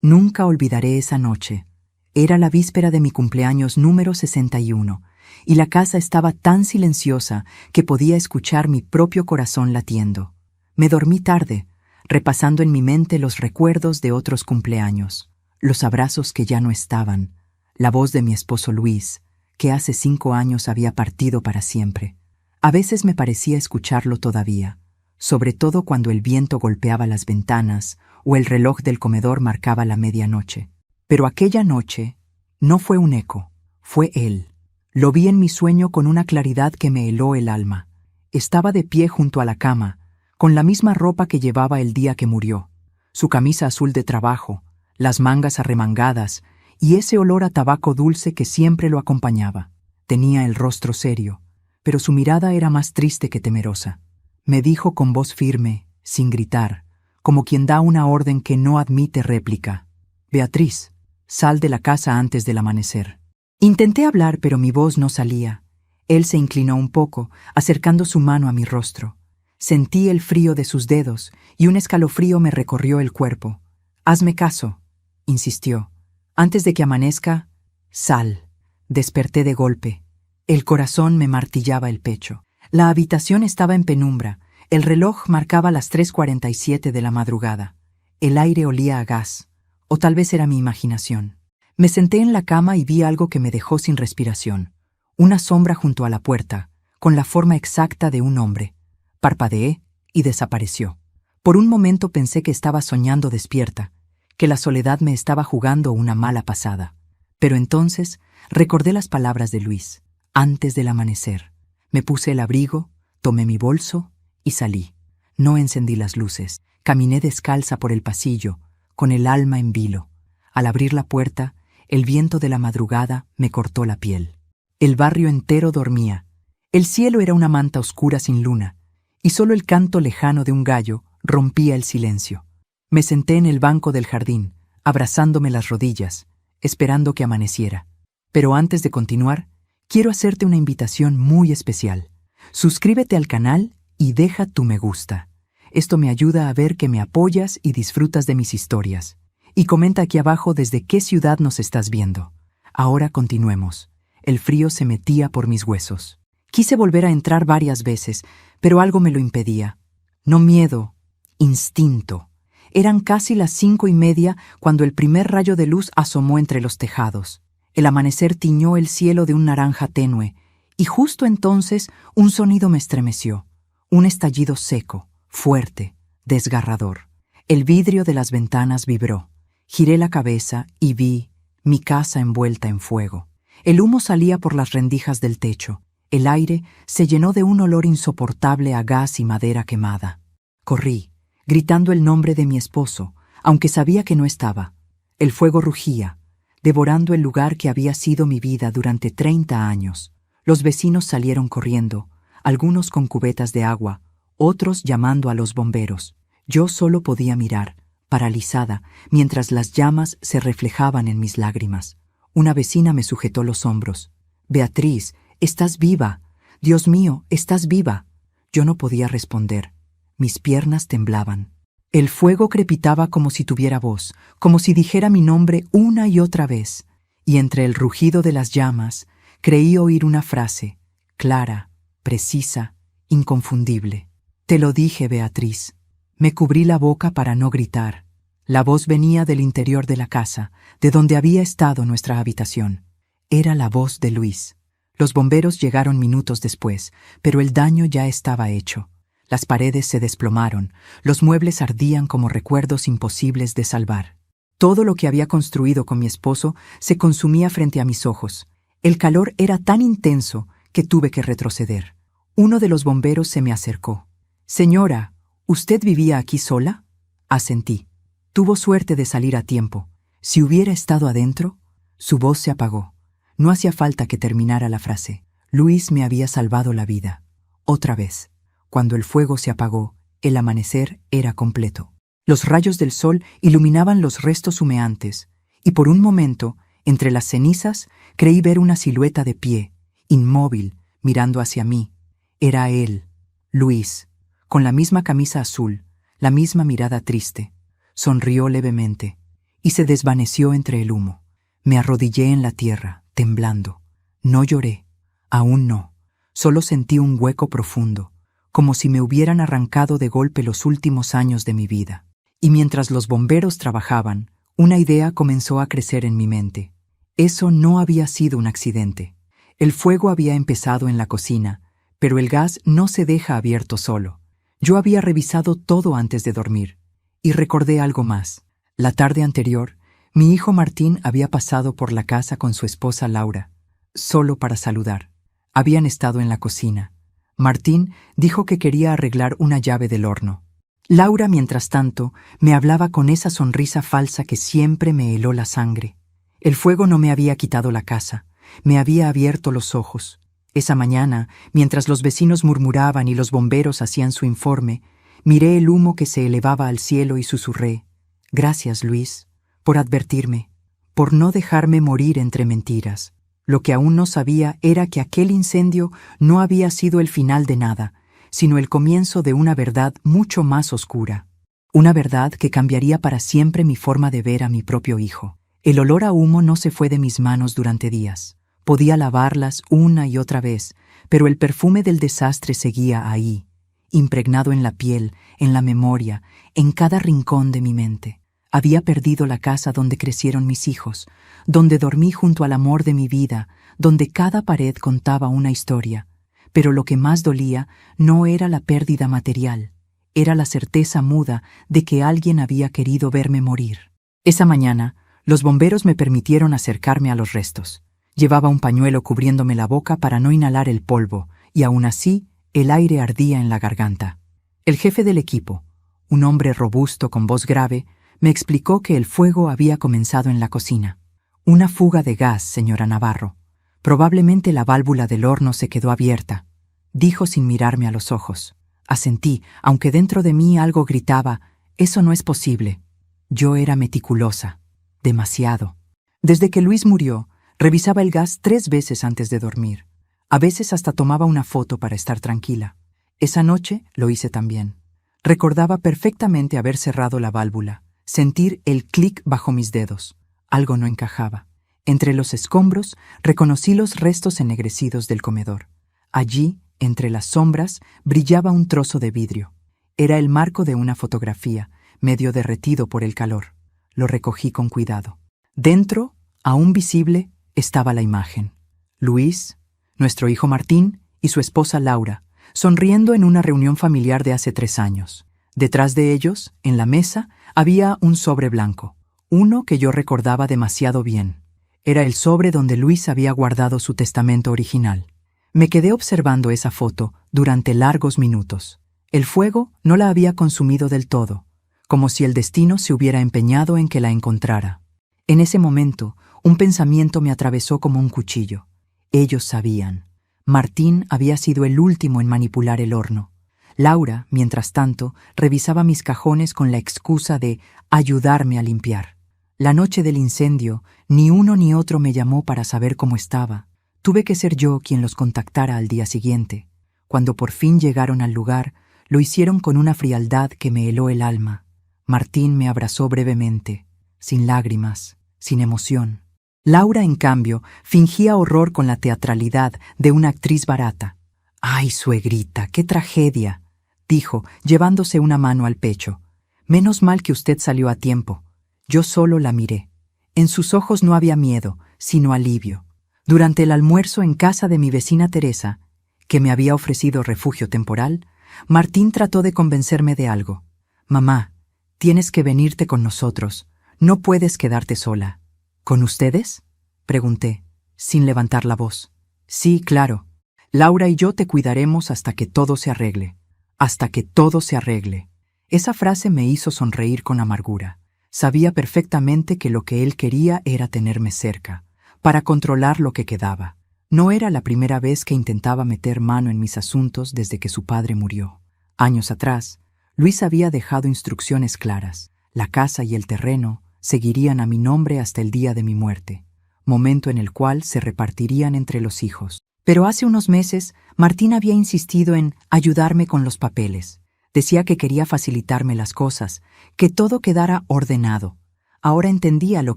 Nunca olvidaré esa noche. Era la víspera de mi cumpleaños número 61, y la casa estaba tan silenciosa que podía escuchar mi propio corazón latiendo. Me dormí tarde, repasando en mi mente los recuerdos de otros cumpleaños, los abrazos que ya no estaban, la voz de mi esposo Luis, que hace 5 años había partido para siempre. A veces me parecía escucharlo todavía, sobre todo cuando el viento golpeaba las ventanas o el reloj del comedor marcaba la medianoche. Pero aquella noche no fue un eco, fue él. Lo vi en mi sueño con una claridad que me heló el alma. Estaba de pie junto a la cama, con la misma ropa que llevaba el día que murió, su camisa azul de trabajo, las mangas arremangadas y ese olor a tabaco dulce que siempre lo acompañaba. Tenía el rostro serio, pero su mirada era más triste que temerosa. Me dijo con voz firme, sin gritar, como quien da una orden que no admite réplica: «Beatriz, sal de la casa antes del amanecer». Intenté hablar, pero mi voz no salía. Él se inclinó un poco, acercando su mano a mi rostro. Sentí el frío de sus dedos y un escalofrío me recorrió el cuerpo. «Hazme caso», insistió. «Antes de que amanezca, sal». Desperté de golpe. El corazón me martillaba el pecho. La habitación estaba en penumbra. El reloj marcaba las 3:47 de la madrugada. El aire olía a gas, o tal vez era mi imaginación. Me senté en la cama y vi algo que me dejó sin respiración. Una sombra junto a la puerta, con la forma exacta de un hombre. Parpadeé y desapareció. Por un momento pensé que estaba soñando despierta, que la soledad me estaba jugando una mala pasada. Pero entonces recordé las palabras de Luis. Antes del amanecer. Me puse el abrigo, tomé mi bolso y salí. No encendí las luces. Caminé descalza por el pasillo, con el alma en vilo. Al abrir la puerta, el viento de la madrugada me cortó la piel. El barrio entero dormía. El cielo era una manta oscura sin luna, y solo el canto lejano de un gallo rompía el silencio. Me senté en el banco del jardín, abrazándome las rodillas, esperando que amaneciera. Pero antes de continuar, quiero hacerte una invitación muy especial. Suscríbete al canal y deja tu me gusta. Esto me ayuda a ver que me apoyas y disfrutas de mis historias. Y comenta aquí abajo desde qué ciudad nos estás viendo. Ahora continuemos. El frío se metía por mis huesos. Quise volver a entrar varias veces, pero algo me lo impedía. No miedo, instinto. Eran casi las 5:30 cuando el primer rayo de luz asomó entre los tejados. El amanecer tiñó el cielo de un naranja tenue, y justo entonces un sonido me estremeció. Un estallido seco, fuerte, desgarrador. El vidrio de las ventanas vibró. Giré la cabeza y vi mi casa envuelta en fuego. El humo salía por las rendijas del techo. El aire se llenó de un olor insoportable a gas y madera quemada. Corrí, gritando el nombre de mi esposo, aunque sabía que no estaba. El fuego rugía, devorando el lugar que había sido mi vida durante 30 años. Los vecinos salieron corriendo, algunos con cubetas de agua, otros llamando a los bomberos. Yo solo podía mirar, paralizada, mientras las llamas se reflejaban en mis lágrimas. Una vecina me sujetó los hombros. «Beatriz, estás viva. Dios mío, estás viva». Yo no podía responder. Mis piernas temblaban. El fuego crepitaba como si tuviera voz, como si dijera mi nombre una y otra vez. Y entre el rugido de las llamas, creí oír una frase, clara, precisa, inconfundible. «Te lo dije, Beatriz». Me cubrí la boca para no gritar. La voz venía del interior de la casa, de donde había estado nuestra habitación. Era la voz de Luis. Los bomberos llegaron minutos después, pero el daño ya estaba hecho. Las paredes se desplomaron, los muebles ardían como recuerdos imposibles de salvar. Todo lo que había construido con mi esposo se consumía frente a mis ojos. El calor era tan intenso que tuve que retroceder. Uno de los bomberos se me acercó. «Señora, ¿usted vivía aquí sola?». Asentí. Tuvo suerte de salir a tiempo. Si hubiera estado adentro, su voz se apagó. No hacía falta que terminara la frase. Luis me había salvado la vida. Otra vez. Cuando el fuego se apagó, el amanecer era completo. Los rayos del sol iluminaban los restos humeantes, y por un momento, entre las cenizas, creí ver una silueta de pie, inmóvil, mirando hacia mí. Era él, Luis, con la misma camisa azul, la misma mirada triste. Sonrió levemente, y se desvaneció entre el humo. Me arrodillé en la tierra, temblando. No lloré, aún no. Solo sentí un hueco profundo, como si me hubieran arrancado de golpe los últimos años de mi vida. Y mientras los bomberos trabajaban, una idea comenzó a crecer en mi mente. Eso no había sido un accidente. El fuego había empezado en la cocina, pero el gas no se deja abierto solo. Yo había revisado todo antes de dormir, y recordé algo más. La tarde anterior, mi hijo Martín había pasado por la casa con su esposa Laura, solo para saludar. Habían estado en la cocina. Martín dijo que quería arreglar una llave del horno. Laura, mientras tanto, me hablaba con esa sonrisa falsa que siempre me heló la sangre. El fuego no me había quitado la casa, me había abierto los ojos. Esa mañana, mientras los vecinos murmuraban y los bomberos hacían su informe, miré el humo que se elevaba al cielo y susurré: «Gracias, Luis, por advertirme, por no dejarme morir entre mentiras». Lo que aún no sabía era que aquel incendio no había sido el final de nada, sino el comienzo de una verdad mucho más oscura. Una verdad que cambiaría para siempre mi forma de ver a mi propio hijo. El olor a humo no se fue de mis manos durante días. Podía lavarlas una y otra vez, pero el perfume del desastre seguía ahí, impregnado en la piel, en la memoria, en cada rincón de mi mente. Había perdido la casa donde crecieron mis hijos, donde dormí junto al amor de mi vida, donde cada pared contaba una historia. Pero lo que más dolía no era la pérdida material, era la certeza muda de que alguien había querido verme morir. Esa mañana, los bomberos me permitieron acercarme a los restos. Llevaba un pañuelo cubriéndome la boca para no inhalar el polvo, y aún así, el aire ardía en la garganta. El jefe del equipo, un hombre robusto con voz grave, me explicó que el fuego había comenzado en la cocina. Una fuga de gas, señora Navarro. Probablemente la válvula del horno se quedó abierta, dijo sin mirarme a los ojos. Asentí, aunque dentro de mí algo gritaba: «Eso no es posible». Yo era meticulosa, demasiado. Desde que Luis murió, revisaba el gas 3 veces antes de dormir. A veces hasta tomaba una foto para estar tranquila. Esa noche lo hice también. Recordaba perfectamente haber cerrado la válvula, sentir el clic bajo mis dedos. Algo no encajaba. Entre los escombros reconocí los restos ennegrecidos del comedor. Allí, entre las sombras, brillaba un trozo de vidrio. Era el marco de una fotografía, medio derretido por el calor. Lo recogí con cuidado. Dentro, aún visible, estaba la imagen. Luis, nuestro hijo Martín y su esposa Laura, sonriendo en una reunión familiar de hace 3 años. Detrás de ellos, en la mesa, había un sobre blanco, uno que yo recordaba demasiado bien. Era el sobre donde Luis había guardado su testamento original. Me quedé observando esa foto durante largos minutos. El fuego no la había consumido del todo, como si el destino se hubiera empeñado en que la encontrara. En ese momento, un pensamiento me atravesó como un cuchillo. Ellos sabían. Martín había sido el último en manipular el horno. Laura, mientras tanto, revisaba mis cajones con la excusa de ayudarme a limpiar. La noche del incendio, ni uno ni otro me llamó para saber cómo estaba. Tuve que ser yo quien los contactara al día siguiente. Cuando por fin llegaron al lugar, lo hicieron con una frialdad que me heló el alma. Martín me abrazó brevemente, sin lágrimas, sin emoción. Laura, en cambio, fingía horror con la teatralidad de una actriz barata. «¡Ay, suegrita, qué tragedia!», dijo, llevándose una mano al pecho. «Menos mal que usted salió a tiempo». Yo solo la miré. En sus ojos no había miedo, sino alivio. Durante el almuerzo en casa de mi vecina Teresa, que me había ofrecido refugio temporal, Martín trató de convencerme de algo. «Mamá, tienes que venirte con nosotros. No puedes quedarte sola». «¿Con ustedes?», pregunté, sin levantar la voz. «Sí, claro. Laura y yo te cuidaremos hasta que todo se arregle. Hasta que todo se arregle». Esa frase me hizo sonreír con amargura. Sabía perfectamente que lo que él quería era tenerme cerca, para controlar lo que quedaba. No era la primera vez que intentaba meter mano en mis asuntos desde que su padre murió. Años atrás, Luis había dejado instrucciones claras. La casa y el terreno seguirían a mi nombre hasta el día de mi muerte, momento en el cual se repartirían entre los hijos. Pero hace unos meses, Martín había insistido en ayudarme con los papeles. Decía que quería facilitarme las cosas, que todo quedara ordenado. Ahora entendía lo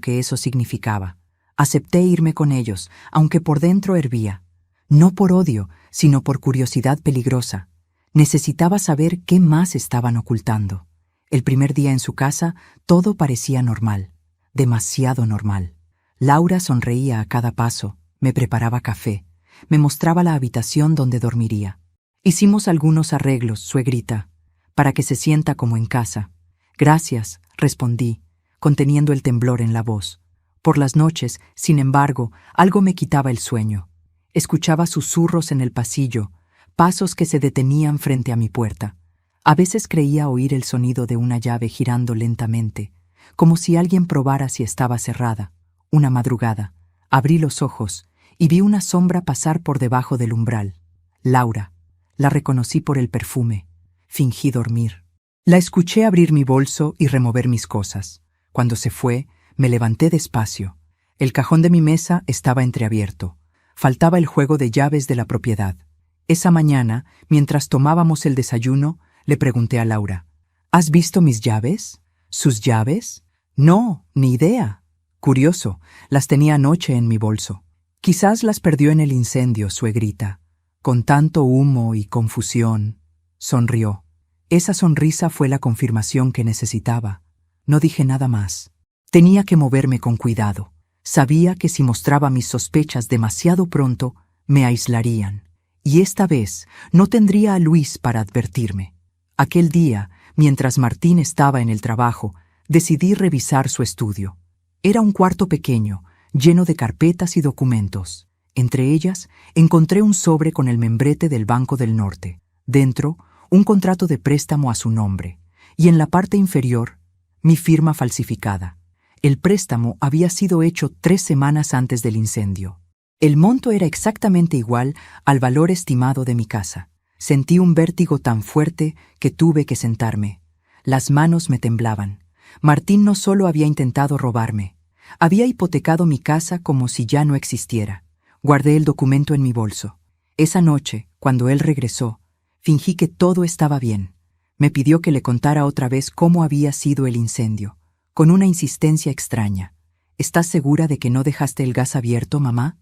que eso significaba. Acepté irme con ellos, aunque por dentro hervía. No por odio, sino por curiosidad peligrosa. Necesitaba saber qué más estaban ocultando. El primer día en su casa, todo parecía normal. Demasiado normal. Laura sonreía a cada paso, me preparaba café, me mostraba la habitación donde dormiría. Hicimos algunos arreglos, suegrita, para que se sienta como en casa. Gracias, respondí, conteniendo el temblor en la voz. Por las noches, sin embargo, algo me quitaba el sueño. Escuchaba susurros en el pasillo, pasos que se detenían frente a mi puerta. A veces creía oír el sonido de una llave girando lentamente, como si alguien probara si estaba cerrada. Una madrugada, abrí los ojos y vi una sombra pasar por debajo del umbral. Laura. La reconocí por el perfume. Fingí dormir. La escuché abrir mi bolso y remover mis cosas. Cuando se fue, me levanté despacio. El cajón de mi mesa estaba entreabierto. Faltaba el juego de llaves de la propiedad. Esa mañana, mientras tomábamos el desayuno, le pregunté a Laura, ¿has visto mis llaves? ¿Sus llaves? No, ni idea. Curioso, las tenía anoche en mi bolso. Quizás las perdió en el incendio, suegrita. Con tanto humo y confusión. Sonrió. Esa sonrisa fue la confirmación que necesitaba. No dije nada más. Tenía que moverme con cuidado. Sabía que si mostraba mis sospechas demasiado pronto, me aislarían. Y esta vez no tendría a Luis para advertirme. Aquel día, mientras Martín estaba en el trabajo, decidí revisar su estudio. Era un cuarto pequeño, lleno de carpetas y documentos. Entre ellas, encontré un sobre con el membrete del Banco del Norte. Dentro, un contrato de préstamo a su nombre. Y en la parte inferior, mi firma falsificada. El préstamo había sido hecho 3 semanas antes del incendio. El monto era exactamente igual al valor estimado de mi casa. Sentí un vértigo tan fuerte que tuve que sentarme. Las manos me temblaban. Martín no solo había intentado robarme, había hipotecado mi casa como si ya no existiera. Guardé el documento en mi bolso. Esa noche, cuando él regresó, fingí que todo estaba bien. Me pidió que le contara otra vez cómo había sido el incendio, con una insistencia extraña. ¿Estás segura de que no dejaste el gas abierto, mamá?,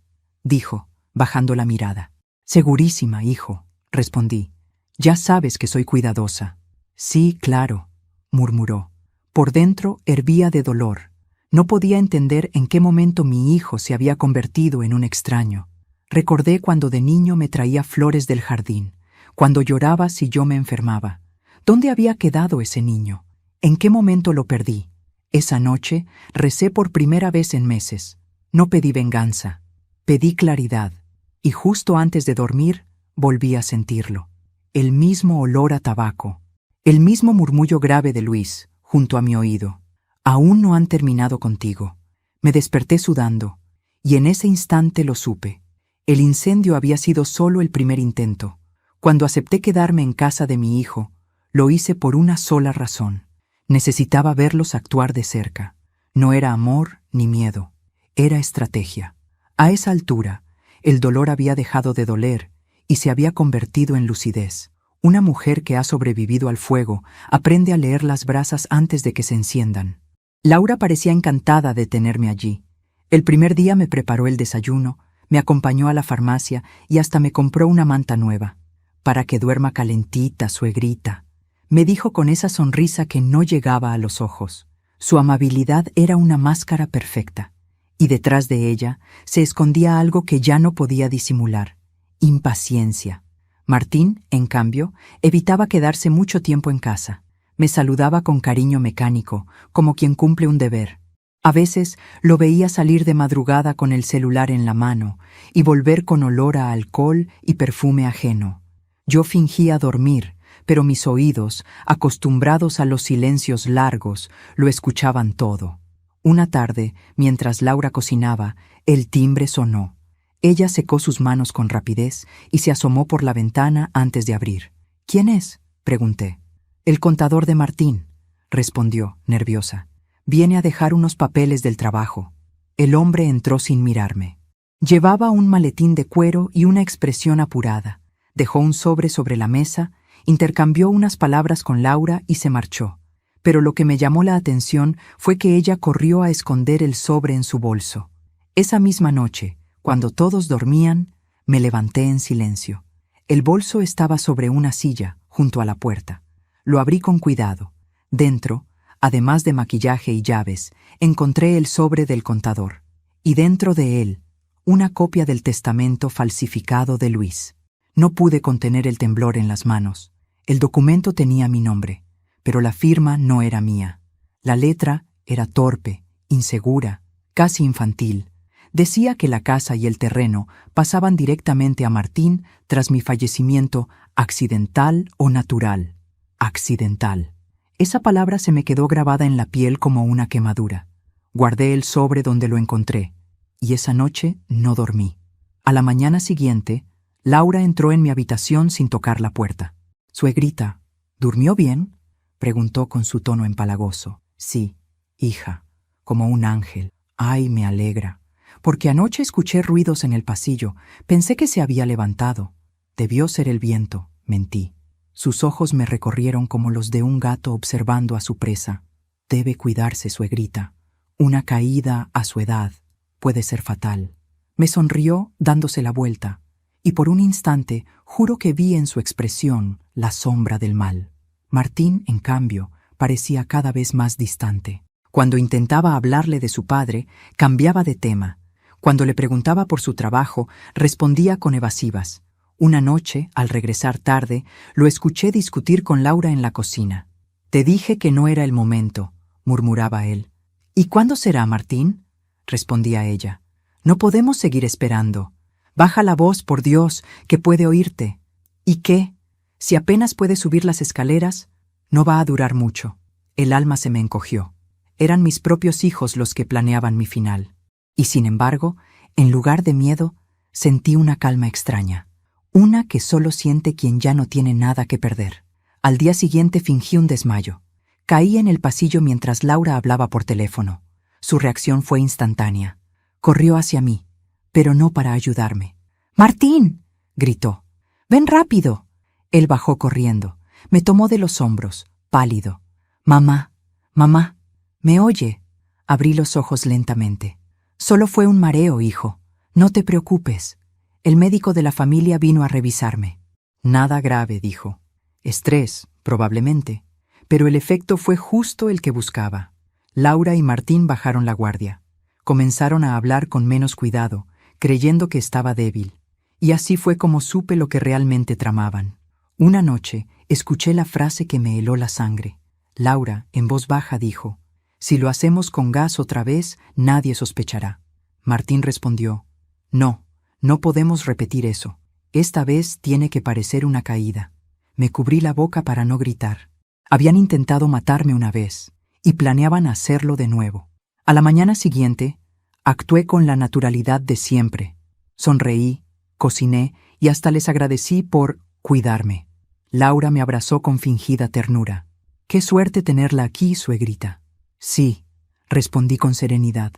dijo, bajando la mirada. Segurísima, hijo, respondí. Ya sabes que soy cuidadosa. Sí, claro, murmuró. Por dentro hervía de dolor. No podía entender en qué momento mi hijo se había convertido en un extraño. Recordé cuando de niño me traía flores del jardín, cuando lloraba si yo me enfermaba. ¿Dónde había quedado ese niño? ¿En qué momento lo perdí? Esa noche recé por primera vez en meses. No pedí venganza, pedí claridad. Y justo antes de dormir, volví a sentirlo. El mismo olor a tabaco, el mismo murmullo grave de Luis, junto a mi oído. Aún no han terminado contigo. Me desperté sudando, y en ese instante lo supe. El incendio había sido solo el primer intento. Cuando acepté quedarme en casa de mi hijo, lo hice por una sola razón. Necesitaba verlos actuar de cerca. No era amor ni miedo, era estrategia. A esa altura, el dolor había dejado de doler y se había convertido en lucidez. Una mujer que ha sobrevivido al fuego aprende a leer las brasas antes de que se enciendan. Laura parecía encantada de tenerme allí. El primer día me preparó el desayuno, me acompañó a la farmacia y hasta me compró una manta nueva. Para que duerma calentita, suegrita, me dijo con esa sonrisa que no llegaba a los ojos. Su amabilidad era una máscara perfecta, y detrás de ella se escondía algo que ya no podía disimular: impaciencia. Martín, en cambio, evitaba quedarse mucho tiempo en casa. Me saludaba con cariño mecánico, como quien cumple un deber. A veces lo veía salir de madrugada con el celular en la mano y volver con olor a alcohol y perfume ajeno. Yo fingía dormir, pero mis oídos, acostumbrados a los silencios largos, lo escuchaban todo. Una tarde, mientras Laura cocinaba, el timbre sonó. Ella secó sus manos con rapidez y se asomó por la ventana antes de abrir. ¿Quién es?, pregunté. El contador de Martín, respondió, nerviosa. Viene a dejar unos papeles del trabajo. El hombre entró sin mirarme. Llevaba un maletín de cuero y una expresión apurada. Dejó un sobre la mesa, intercambió unas palabras con Laura y se marchó. pero lo que me llamó la atención fue que ella corrió a esconder el sobre en su bolso. Esa misma noche, cuando todos dormían, me levanté en silencio. El bolso estaba sobre una silla, junto a la puerta. Lo abrí con cuidado. Dentro, además de maquillaje y llaves, encontré el sobre del contador. Y dentro de él, una copia del testamento falsificado de Luis. No pude contener el temblor en las manos. El documento tenía mi nombre, pero la firma no era mía. La letra era torpe, insegura, casi infantil. Decía que la casa y el terreno pasaban directamente a Martín tras mi fallecimiento, accidental o natural. Accidental. Esa palabra se me quedó grabada en la piel como una quemadura. Guardé el sobre donde lo encontré, y esa noche no dormí. A la mañana siguiente, Laura entró en mi habitación sin tocar la puerta. «Suegrita, ¿durmió bien?», preguntó con su tono empalagoso. «Sí, hija, como un ángel. Ay, me alegra. Porque anoche escuché ruidos en el pasillo. Pensé que se había levantado. Debió ser el viento», mentí. Sus ojos me recorrieron como los de un gato observando a su presa. «Debe cuidarse, suegrita. Una caída a su edad puede ser fatal». Me sonrió dándose la vuelta, y por un instante juro que vi en su expresión la sombra del mal. Martín, en cambio, parecía cada vez más distante. Cuando intentaba hablarle de su padre, cambiaba de tema. Cuando le preguntaba por su trabajo, respondía con evasivas. Una noche, al regresar tarde, lo escuché discutir con Laura en la cocina. «Te dije que no era el momento», murmuraba él. «¿Y cuándo será, Martín?», respondía ella. «No podemos seguir esperando. Baja la voz, por Dios, que puede oírte». «¿Y qué? Si apenas puede subir las escaleras, no va a durar mucho». El alma se me encogió. Eran mis propios hijos los que planeaban mi final. Y sin embargo, en lugar de miedo, sentí una calma extraña. Una que solo siente quien ya no tiene nada que perder. Al día siguiente fingí un desmayo. Caí en el pasillo mientras Laura hablaba por teléfono. Su reacción fue instantánea. Corrió hacia mí, pero no para ayudarme. «¡Martín!», gritó. «¡Ven rápido!». Él bajó corriendo. Me tomó de los hombros, pálido. «Mamá, mamá, ¿me oye?». Abrí los ojos lentamente. «Solo fue un mareo, hijo. No te preocupes. El médico de la familia vino a revisarme». «Nada grave», dijo. «Estrés, probablemente». Pero el efecto fue justo el que buscaba. Laura y Martín bajaron la guardia. Comenzaron a hablar con menos cuidado, creyendo que estaba débil. Y así fue como supe lo que realmente tramaban. Una noche escuché la frase que me heló la sangre. Laura, en voz baja, dijo: «Si lo hacemos con gas otra vez, nadie sospechará». Martín respondió: «No, no podemos repetir eso. Esta vez tiene que parecer una caída». Me cubrí la boca para no gritar. Habían intentado matarme una vez, y planeaban hacerlo de nuevo. A la mañana siguiente, actué con la naturalidad de siempre. Sonreí, cociné y hasta les agradecí por cuidarme. Laura me abrazó con fingida ternura. «Qué suerte tenerla aquí, suegrita». «Sí», respondí con serenidad.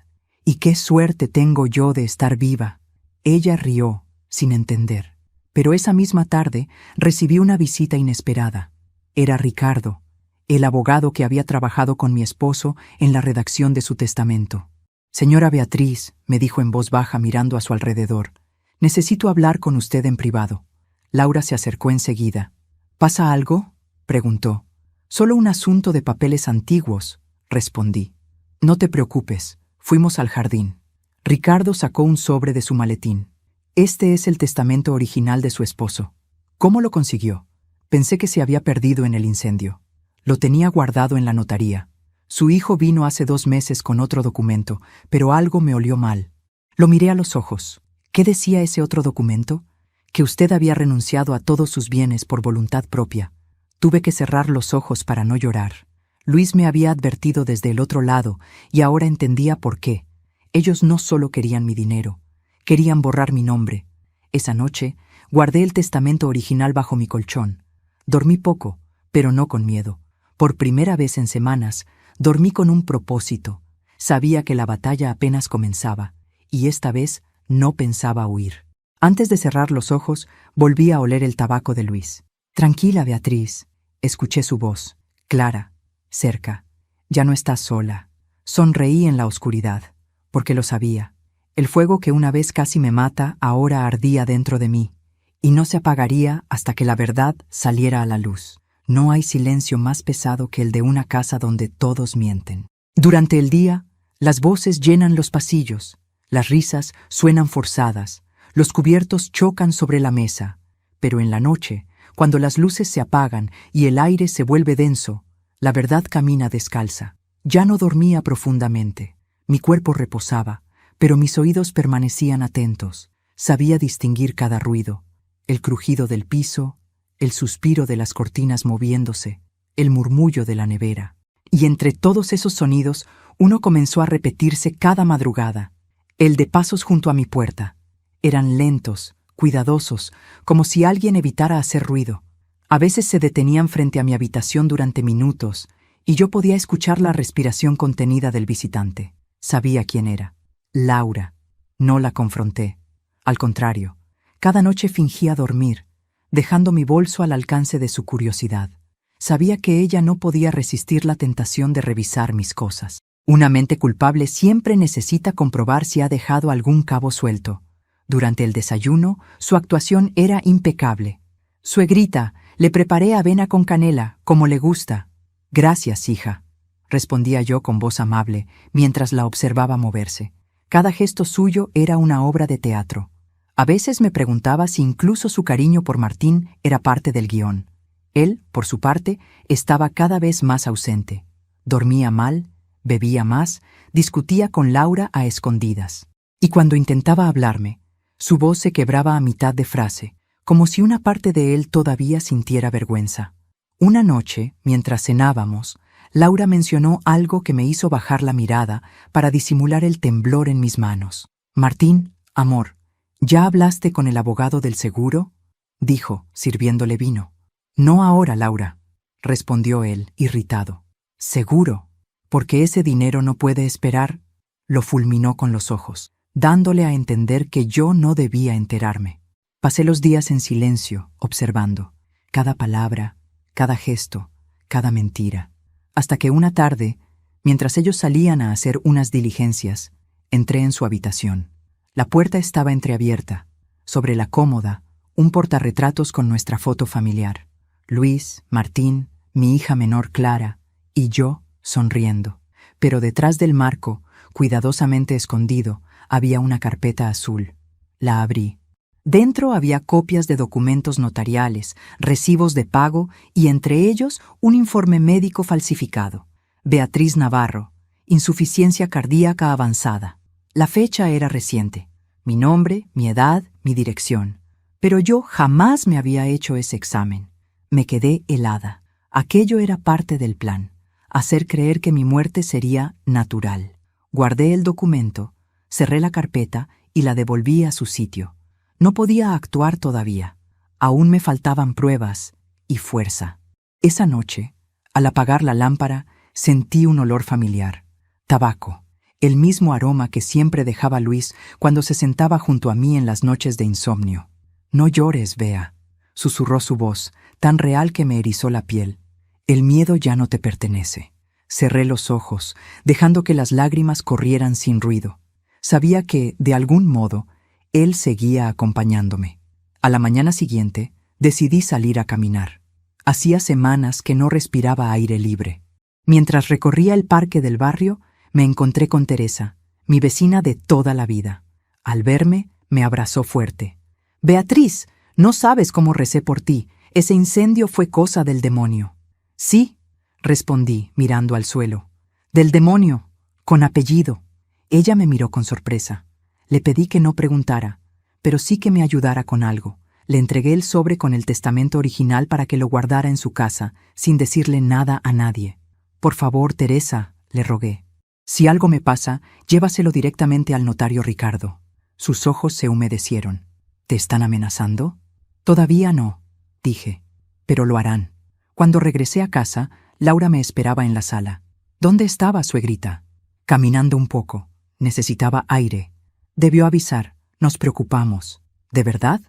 «Y qué suerte tengo yo de estar viva». Ella rió, sin entender. Pero esa misma tarde recibí una visita inesperada. Era Ricardo, el abogado que había trabajado con mi esposo en la redacción de su testamento. «Señora Beatriz», me dijo en voz baja mirando a su alrededor, «necesito hablar con usted en privado». Laura se acercó enseguida. «¿Pasa algo?», preguntó. «Solo un asunto de papeles antiguos», respondí. «No te preocupes, fuimos al jardín». Ricardo sacó un sobre de su maletín. «Este es el testamento original de su esposo». «¿Cómo lo consiguió?». «Pensé que se había perdido en el incendio. Lo tenía guardado en la notaría. Su hijo vino hace 2 meses con otro documento, pero algo me olió mal». Lo miré a los ojos. ¿Qué decía ese otro documento? Que usted había renunciado a todos sus bienes por voluntad propia. Tuve que cerrar los ojos para no llorar. Luis me había advertido desde el otro lado y ahora entendía por qué. Ellos no solo querían mi dinero, querían borrar mi nombre. Esa noche guardé el testamento original bajo mi colchón. Dormí poco, pero no con miedo. Por primera vez en semanas, dormí con un propósito. Sabía que la batalla apenas comenzaba, y esta vez no pensaba huir. Antes de cerrar los ojos, volví a oler el tabaco de Luis. «Tranquila, Beatriz», escuché su voz, clara, cerca. Ya no estás sola. Sonreí en la oscuridad, porque lo sabía. El fuego que una vez casi me mata ahora ardía dentro de mí, y no se apagaría hasta que la verdad saliera a la luz. No hay silencio más pesado que el de una casa donde todos mienten. Durante el día, las voces llenan los pasillos, las risas suenan forzadas, los cubiertos chocan sobre la mesa, pero en la noche, cuando las luces se apagan y el aire se vuelve denso, la verdad camina descalza. Ya no dormía profundamente, mi cuerpo reposaba, pero mis oídos permanecían atentos. Sabía distinguir cada ruido, el crujido del piso, el suspiro de las cortinas moviéndose, el murmullo de la nevera. Y entre todos esos sonidos, uno comenzó a repetirse cada madrugada, el de pasos junto a mi puerta. Eran lentos, cuidadosos, como si alguien evitara hacer ruido. A veces se detenían frente a mi habitación durante minutos, y yo podía escuchar la respiración contenida del visitante. Sabía quién era. Laura. No la confronté. Al contrario, cada noche fingía dormir, dejando mi bolso al alcance de su curiosidad. Sabía que ella no podía resistir la tentación de revisar mis cosas. Una mente culpable siempre necesita comprobar si ha dejado algún cabo suelto. Durante el desayuno, su actuación era impecable. «Suegrita, le preparé avena con canela, como le gusta». «Gracias, hija», respondía yo con voz amable, mientras la observaba moverse. Cada gesto suyo era una obra de teatro. A veces me preguntaba si incluso su cariño por Martín era parte del guión. Él, por su parte, estaba cada vez más ausente. Dormía mal, bebía más, discutía con Laura a escondidas. Y cuando intentaba hablarme, su voz se quebraba a mitad de frase, como si una parte de él todavía sintiera vergüenza. Una noche, mientras cenábamos, Laura mencionó algo que me hizo bajar la mirada para disimular el temblor en mis manos. «Martín, amor, ¿ya hablaste con el abogado del seguro?», dijo, sirviéndole vino. «No ahora, Laura», respondió él, irritado. «¿Seguro? Porque ese dinero no puede esperar», lo fulminó con los ojos, dándole a entender que yo no debía enterarme. Pasé los días en silencio, observando cada palabra, cada gesto, cada mentira, hasta que una tarde, mientras ellos salían a hacer unas diligencias, entré en su habitación. La puerta estaba entreabierta. Sobre la cómoda, un portarretratos con nuestra foto familiar. Luis, Martín, mi hija menor Clara, y yo sonriendo. Pero detrás del marco, cuidadosamente escondido, había una carpeta azul. La abrí. Dentro había copias de documentos notariales, recibos de pago y entre ellos un informe médico falsificado. Beatriz Navarro, insuficiencia cardíaca avanzada. La fecha era reciente. Mi nombre, mi edad, mi dirección. Pero yo jamás me había hecho ese examen. Me quedé helada. Aquello era parte del plan. Hacer creer que mi muerte sería natural. Guardé el documento, cerré la carpeta y la devolví a su sitio. No podía actuar todavía. Aún me faltaban pruebas y fuerza. Esa noche, al apagar la lámpara, sentí un olor familiar. Tabaco. El mismo aroma que siempre dejaba Luis cuando se sentaba junto a mí en las noches de insomnio. «No llores, Bea», susurró su voz, tan real que me erizó la piel. «El miedo ya no te pertenece». Cerré los ojos, dejando que las lágrimas corrieran sin ruido. Sabía que, de algún modo, él seguía acompañándome. A la mañana siguiente, decidí salir a caminar. Hacía semanas que no respiraba aire libre. Mientras recorría el parque del barrio, me encontré con Teresa, mi vecina de toda la vida. Al verme, me abrazó fuerte. «Beatriz, no sabes cómo recé por ti. Ese incendio fue cosa del demonio». «Sí», respondí, mirando al suelo. «Del demonio, con apellido». Ella me miró con sorpresa. Le pedí que no preguntara, pero sí que me ayudara con algo. Le entregué el sobre con el testamento original para que lo guardara en su casa, sin decirle nada a nadie. «Por favor, Teresa», le rogué. «Si algo me pasa, llévaselo directamente al notario Ricardo». Sus ojos se humedecieron. «¿Te están amenazando?» «Todavía no», dije, «pero lo harán». Cuando regresé a casa, Laura me esperaba en la sala. «¿Dónde estaba, suegrita?» «Caminando un poco. Necesitaba aire». «Debió avisar. Nos preocupamos». «¿De verdad?»,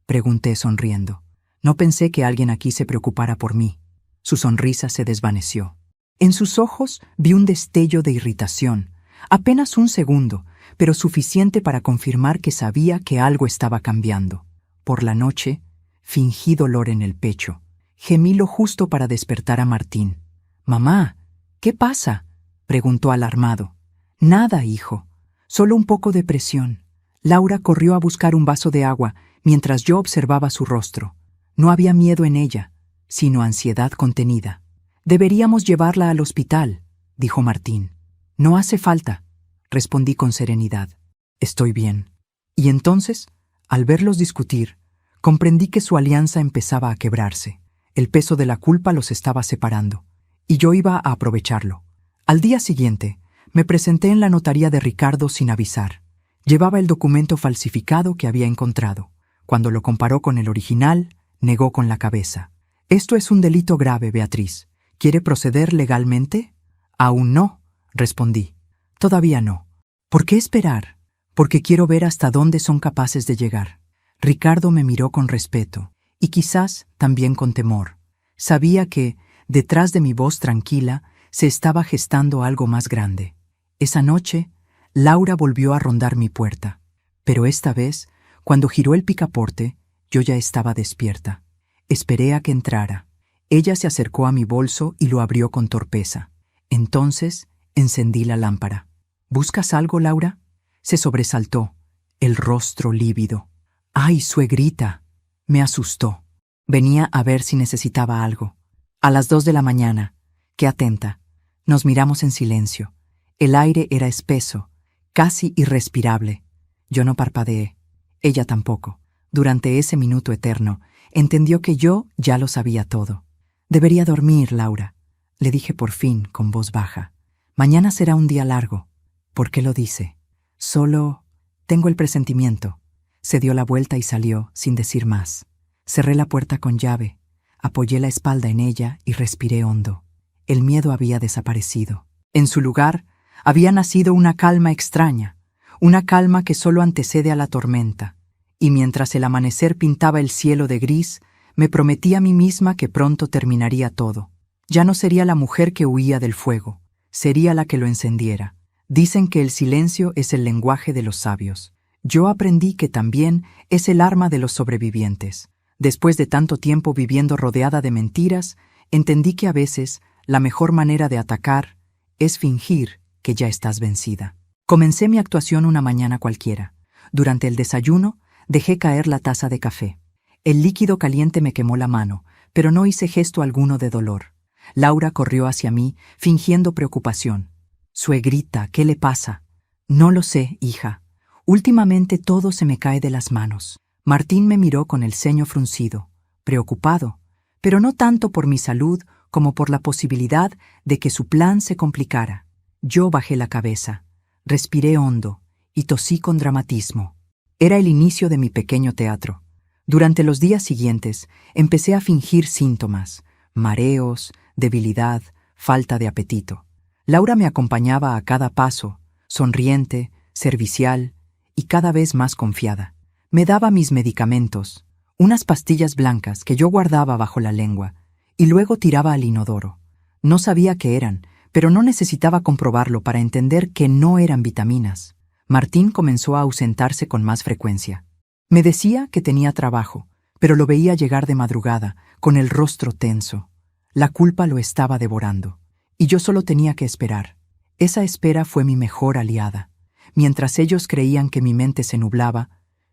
pregunté sonriendo. No pensé que alguien aquí se preocupara por mí. Su sonrisa se desvaneció. En sus ojos vi un destello de irritación, apenas un segundo, pero suficiente para confirmar que sabía que algo estaba cambiando. Por la noche, fingí dolor en el pecho. Gemí lo justo para despertar a Martín. «Mamá, ¿qué pasa?», preguntó alarmado. «Nada, hijo, solo un poco de presión». Laura corrió a buscar un vaso de agua mientras yo observaba su rostro. No había miedo en ella, sino ansiedad contenida. «Deberíamos llevarla al hospital», dijo Martín. «No hace falta», respondí con serenidad. «Estoy bien». Y entonces, al verlos discutir, comprendí que su alianza empezaba a quebrarse. El peso de la culpa los estaba separando, y yo iba a aprovecharlo. Al día siguiente, me presenté en la notaría de Ricardo sin avisar. Llevaba el documento falsificado que había encontrado. Cuando lo comparó con el original, negó con la cabeza. «Esto es un delito grave, Beatriz. ¿Quiere proceder legalmente?» «Aún no», respondí. «Todavía no». «¿Por qué esperar?» «Porque quiero ver hasta dónde son capaces de llegar». Ricardo me miró con respeto, y quizás también con temor. Sabía que, detrás de mi voz tranquila, se estaba gestando algo más grande. Esa noche, Laura volvió a rondar mi puerta, pero esta vez, cuando giró el picaporte, yo ya estaba despierta. Esperé a que entrara. Ella se acercó a mi bolso y lo abrió con torpeza. Entonces, encendí la lámpara. «¿Buscas algo, Laura?». Se sobresaltó, el rostro lívido. «¡Ay, suegrita!». Me asustó. Venía a ver si necesitaba algo. A las 2 de la mañana. Qué atenta. Nos miramos en silencio. El aire era espeso, casi irrespirable. Yo no parpadeé. Ella tampoco. Durante ese minuto eterno, entendió que yo ya lo sabía todo. «Debería dormir, Laura», le dije por fin con voz baja. «Mañana será un día largo». «¿Por qué lo dice?» «Solo tengo el presentimiento». Se dio la vuelta y salió, sin decir más. Cerré la puerta con llave, apoyé la espalda en ella y respiré hondo. El miedo había desaparecido. En su lugar, había nacido una calma extraña, una calma que solo antecede a la tormenta. Y mientras el amanecer pintaba el cielo de gris, me prometí a mí misma que pronto terminaría todo. Ya no sería la mujer que huía del fuego, sería la que lo encendiera. Dicen que el silencio es el lenguaje de los sabios. Yo aprendí que también es el arma de los sobrevivientes. Después de tanto tiempo viviendo rodeada de mentiras, entendí que a veces la mejor manera de atacar es fingir que ya estás vencida. Comencé mi actuación una mañana cualquiera. Durante el desayuno, dejé caer la taza de café. El líquido caliente me quemó la mano, pero no hice gesto alguno de dolor. Laura corrió hacia mí, fingiendo preocupación. «Suegrita, ¿qué le pasa?» «No lo sé, hija. Últimamente todo se me cae de las manos». Martín me miró con el ceño fruncido, preocupado, pero no tanto por mi salud como por la posibilidad de que su plan se complicara. Yo bajé la cabeza, respiré hondo y tosí con dramatismo. Era el inicio de mi pequeño teatro. Durante los días siguientes empecé a fingir síntomas, mareos, debilidad, falta de apetito. Laura me acompañaba a cada paso, sonriente, servicial y cada vez más confiada. Me daba mis medicamentos, unas pastillas blancas que yo guardaba bajo la lengua, y luego tiraba al inodoro. No sabía qué eran, pero no necesitaba comprobarlo para entender que no eran vitaminas. Martín comenzó a ausentarse con más frecuencia. Me decía que tenía trabajo, pero lo veía llegar de madrugada, con el rostro tenso. La culpa lo estaba devorando, y yo solo tenía que esperar. Esa espera fue mi mejor aliada. Mientras ellos creían que mi mente se nublaba,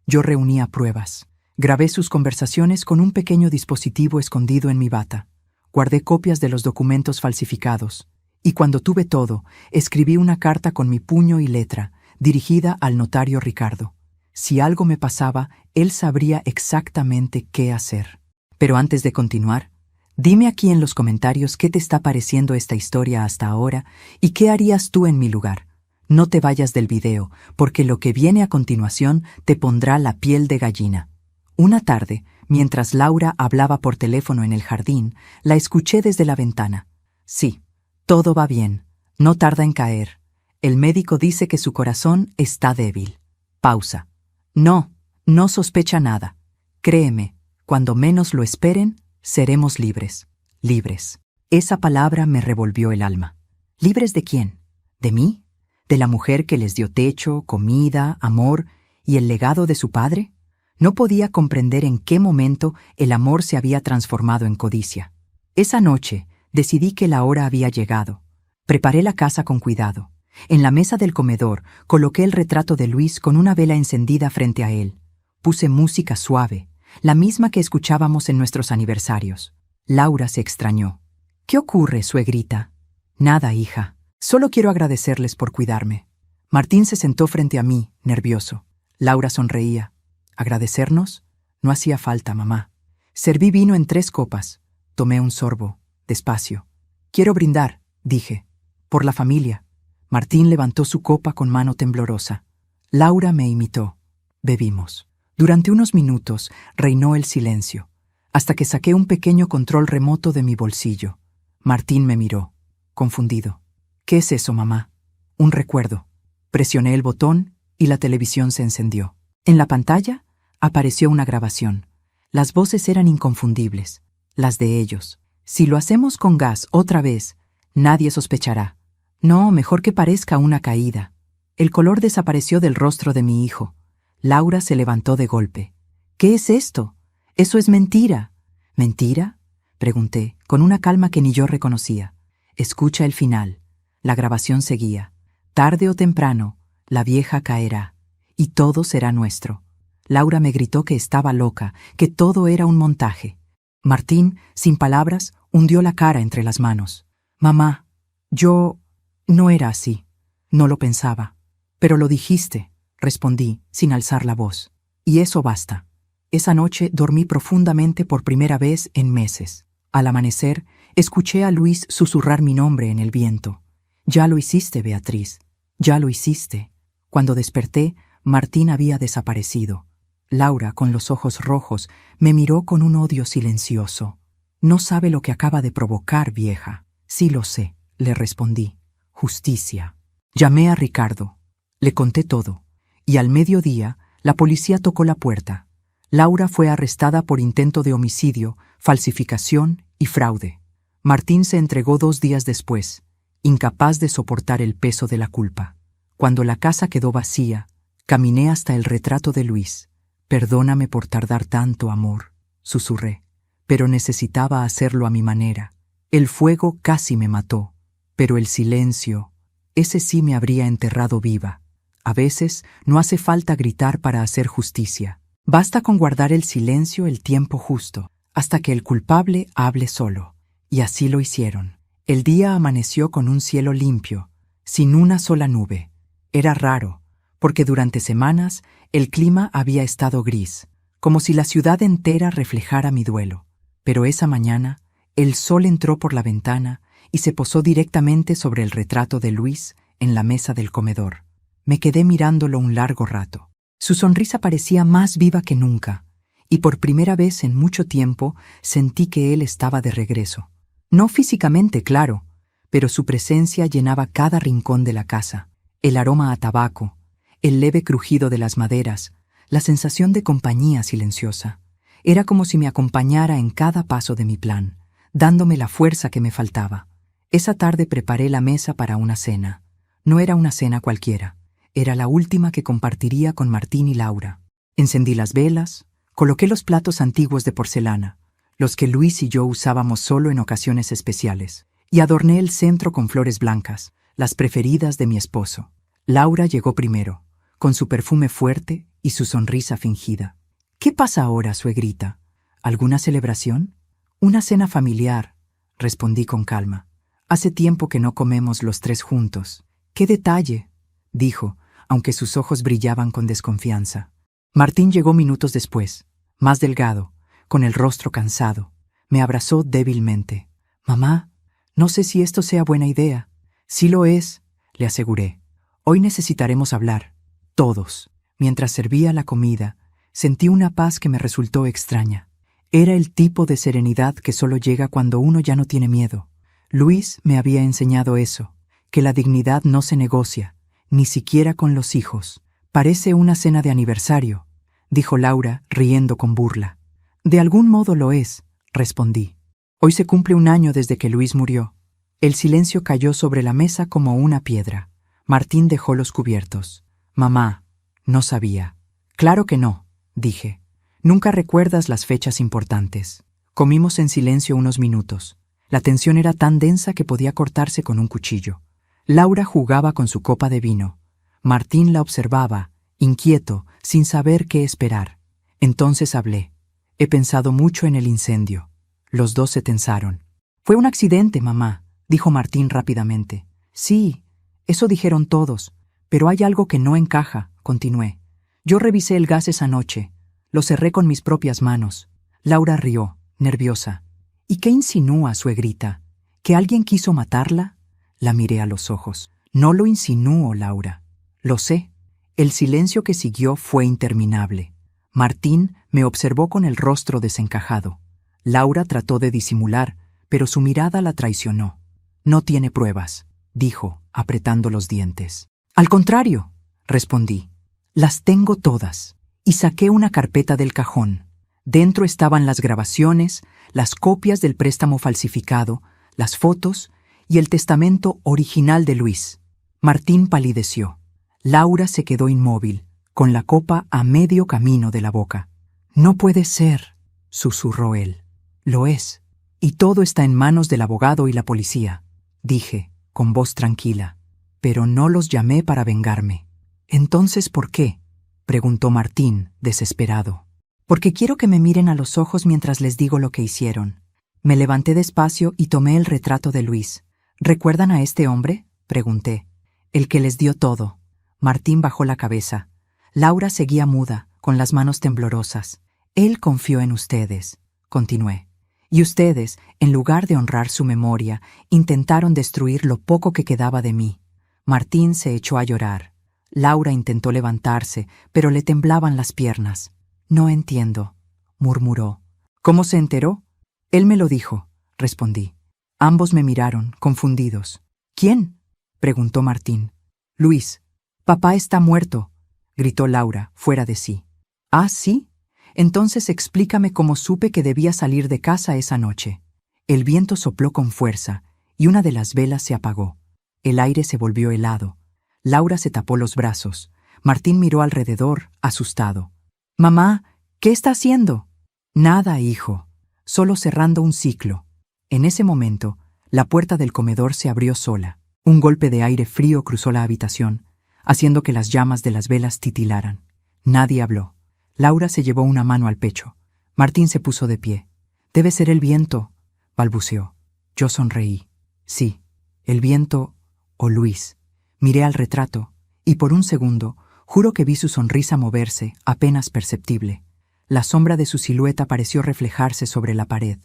yo reunía pruebas. Grabé sus conversaciones con un pequeño dispositivo escondido en mi bata. Guardé copias de los documentos falsificados. Y cuando tuve todo, escribí una carta con mi puño y letra, dirigida al notario Ricardo. Si algo me pasaba, él sabría exactamente qué hacer. Pero antes de continuar, dime aquí en los comentarios qué te está pareciendo esta historia hasta ahora y qué harías tú en mi lugar. No te vayas del video, porque lo que viene a continuación te pondrá la piel de gallina. Una tarde, mientras Laura hablaba por teléfono en el jardín, la escuché desde la ventana. Sí, todo va bien, no tarda en caer. El médico dice que su corazón está débil. Pausa. No, no sospecha nada. Créeme, cuando menos lo esperen, seremos libres. Libres. Esa palabra me revolvió el alma. ¿Libres de quién? ¿De mí? ¿De la mujer que les dio techo, comida, amor y el legado de su padre? No podía comprender en qué momento el amor se había transformado en codicia. Esa noche decidí que la hora había llegado. Preparé la casa con cuidado. En la mesa del comedor coloqué el retrato de Luis con una vela encendida frente a él. Puse música suave, la misma que escuchábamos en nuestros aniversarios. Laura se extrañó. «¿Qué ocurre, suegrita?» «Nada, hija. Solo quiero agradecerles por cuidarme». Martín se sentó frente a mí, nervioso. Laura sonreía. ¿Agradecernos? No hacía falta, mamá. Serví vino en 3 copas. Tomé un sorbo, despacio. «Quiero brindar», dije. «Por la familia». Martín levantó su copa con mano temblorosa. Laura me imitó. Bebimos. Durante unos minutos reinó el silencio, hasta que saqué un pequeño control remoto de mi bolsillo. Martín me miró, confundido. «¿Qué es eso, mamá?» «Un recuerdo». Presioné el botón y la televisión se encendió. En la pantalla apareció una grabación. Las voces eran inconfundibles, las de ellos. «Si lo hacemos con gas otra vez, nadie sospechará». «No, mejor que parezca una caída». El color desapareció del rostro de mi hijo. Laura se levantó de golpe. «¿Qué es esto? Eso es mentira». «¿Mentira?», pregunté, con una calma que ni yo reconocía. «Escucha el final». La grabación seguía. «Tarde o temprano, la vieja caerá, y todo será nuestro». Laura me gritó que estaba loca, que todo era un montaje. Martín, sin palabras, hundió la cara entre las manos. «Mamá, yo no era así. No lo pensaba». «Pero lo dijiste», respondí, sin alzar la voz. «Y eso basta». Esa noche dormí profundamente por primera vez en meses. Al amanecer, escuché a Luis susurrar mi nombre en el viento. «Ya lo hiciste, Beatriz. Ya lo hiciste». Cuando desperté, Martín había desaparecido. Laura, con los ojos rojos, me miró con un odio silencioso. «No sabe lo que acaba de provocar, vieja». «Sí lo sé», le respondí. «Justicia». Llamé a Ricardo. Le conté todo. Y al mediodía, la policía tocó la puerta. Laura fue arrestada por intento de homicidio, falsificación y fraude. Martín se entregó 2 días después, incapaz de soportar el peso de la culpa. Cuando la casa quedó vacía, caminé hasta el retrato de Luis. «Perdóname por tardar tanto, amor», susurré, pero necesitaba hacerlo a mi manera. El fuego casi me mató, pero el silencio, ese sí me habría enterrado viva. A veces no hace falta gritar para hacer justicia. Basta con guardar el silencio el tiempo justo, hasta que el culpable hable solo. Y así lo hicieron. El día amaneció con un cielo limpio, sin una sola nube. Era raro, porque durante semanas el clima había estado gris, como si la ciudad entera reflejara mi duelo. Pero esa mañana, el sol entró por la ventana y se posó directamente sobre el retrato de Luis en la mesa del comedor. Me quedé mirándolo un largo rato. Su sonrisa parecía más viva que nunca, y por primera vez en mucho tiempo sentí que él estaba de regreso. No físicamente, claro, pero su presencia llenaba cada rincón de la casa. El aroma a tabaco, el leve crujido de las maderas, la sensación de compañía silenciosa. Era como si me acompañara en cada paso de mi plan, dándome la fuerza que me faltaba. Esa tarde preparé la mesa para una cena. No era una cena cualquiera. Era la última que compartiría con Martín y Laura. Encendí las velas, coloqué los platos antiguos de porcelana, los que Luis y yo usábamos solo en ocasiones especiales, y adorné el centro con flores blancas, las preferidas de mi esposo. Laura llegó primero, con su perfume fuerte y su sonrisa fingida. «¿Qué pasa ahora, suegrita? ¿Alguna celebración?» «Una cena familiar», respondí con calma. «Hace tiempo que no comemos los 3 juntos». «¡Qué detalle!», dijo, aunque sus ojos brillaban con desconfianza. Martín llegó minutos después, más delgado, con el rostro cansado. Me abrazó débilmente. «Mamá, no sé si esto sea buena idea». «Sí lo es», le aseguré. «Hoy necesitaremos hablar, todos». Mientras servía la comida, sentí una paz que me resultó extraña. Era el tipo de serenidad que solo llega cuando uno ya no tiene miedo. Luis me había enseñado eso, que la dignidad no se negocia, ni siquiera con los hijos. «Parece una cena de aniversario», dijo Laura, riendo con burla. «De algún modo lo es», respondí. Hoy se cumple un año desde que Luis murió. El silencio cayó sobre la mesa como una piedra. Martín dejó los cubiertos. Mamá, no sabía. Claro que no, dije. Nunca recuerdas las fechas importantes. Comimos en silencio unos minutos. La tensión era tan densa que podía cortarse con un cuchillo. Laura jugaba con su copa de vino. Martín la observaba, inquieto, sin saber qué esperar. Entonces hablé. He pensado mucho en el incendio. Los dos se tensaron. Fue un accidente, mamá, dijo Martín rápidamente. Sí, eso dijeron todos, pero hay algo que no encaja, continué. Yo revisé el gas esa noche. Lo cerré con mis propias manos. Laura rió, nerviosa. ¿Y qué insinúa, suegrita? ¿Que alguien quiso matarla? La miré a los ojos. No lo insinúo, Laura. Lo sé. El silencio que siguió fue interminable. Martín me observó con el rostro desencajado. Laura trató de disimular, pero su mirada la traicionó. No tiene pruebas, dijo, apretando los dientes. Al contrario, respondí. Las tengo todas. Y saqué una carpeta del cajón. Dentro estaban las grabaciones, las copias del préstamo falsificado, las fotos y el testamento original de Luis. Martín palideció. Laura se quedó inmóvil, con la copa a medio camino de la boca. No puede ser, susurró él. Lo es. Y todo está en manos del abogado y la policía, dije, con voz tranquila. Pero no los llamé para vengarme. ¿Entonces por qué?, preguntó Martín, desesperado. Porque quiero que me miren a los ojos mientras les digo lo que hicieron. Me levanté despacio y tomé el retrato de Luis. ¿Recuerdan a este hombre?, pregunté. El que les dio todo. Martín bajó la cabeza. Laura seguía muda, con las manos temblorosas. Él confió en ustedes, continué. Y ustedes, en lugar de honrar su memoria, intentaron destruir lo poco que quedaba de mí. Martín se echó a llorar. Laura intentó levantarse, pero le temblaban las piernas. No entiendo, murmuró. ¿Cómo se enteró? Él me lo dijo, respondí. Ambos me miraron, confundidos. ¿Quién?, preguntó Martín. Luis. Papá está muerto, gritó Laura, fuera de sí. ¿Ah, sí? Entonces explícame cómo supe que debía salir de casa esa noche. El viento sopló con fuerza, y una de las velas se apagó. El aire se volvió helado. Laura se tapó los brazos. Martín miró alrededor, asustado. «Mamá, ¿qué está haciendo?» «Nada, hijo. Solo cerrando un ciclo». En ese momento, la puerta del comedor se abrió sola. Un golpe de aire frío cruzó la habitación, haciendo que las llamas de las velas titilaran. Nadie habló. Laura se llevó una mano al pecho. Martín se puso de pie. «Debe ser el viento», balbuceó. Yo sonreí. Sí, el viento o Luis. Miré al retrato, y por un segundo, juro que vi su sonrisa moverse, apenas perceptible. La sombra de su silueta pareció reflejarse sobre la pared.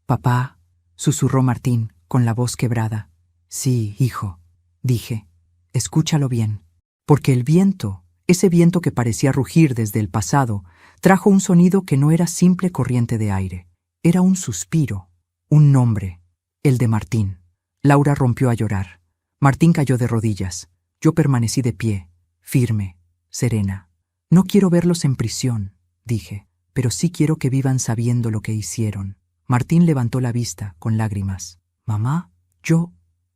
«Papá», susurró Martín, con la voz quebrada. «Sí, hijo», dije. «Escúchalo bien. Porque el viento, ese viento que parecía rugir desde el pasado, trajo un sonido que no era simple corriente de aire. Era un suspiro, un nombre, el de Martín». Laura rompió a llorar. Martín cayó de rodillas. Yo permanecí de pie, firme, serena. «No quiero verlos en prisión», dije, «pero sí quiero que vivan sabiendo lo que hicieron». Martín levantó la vista, con lágrimas. «Mamá,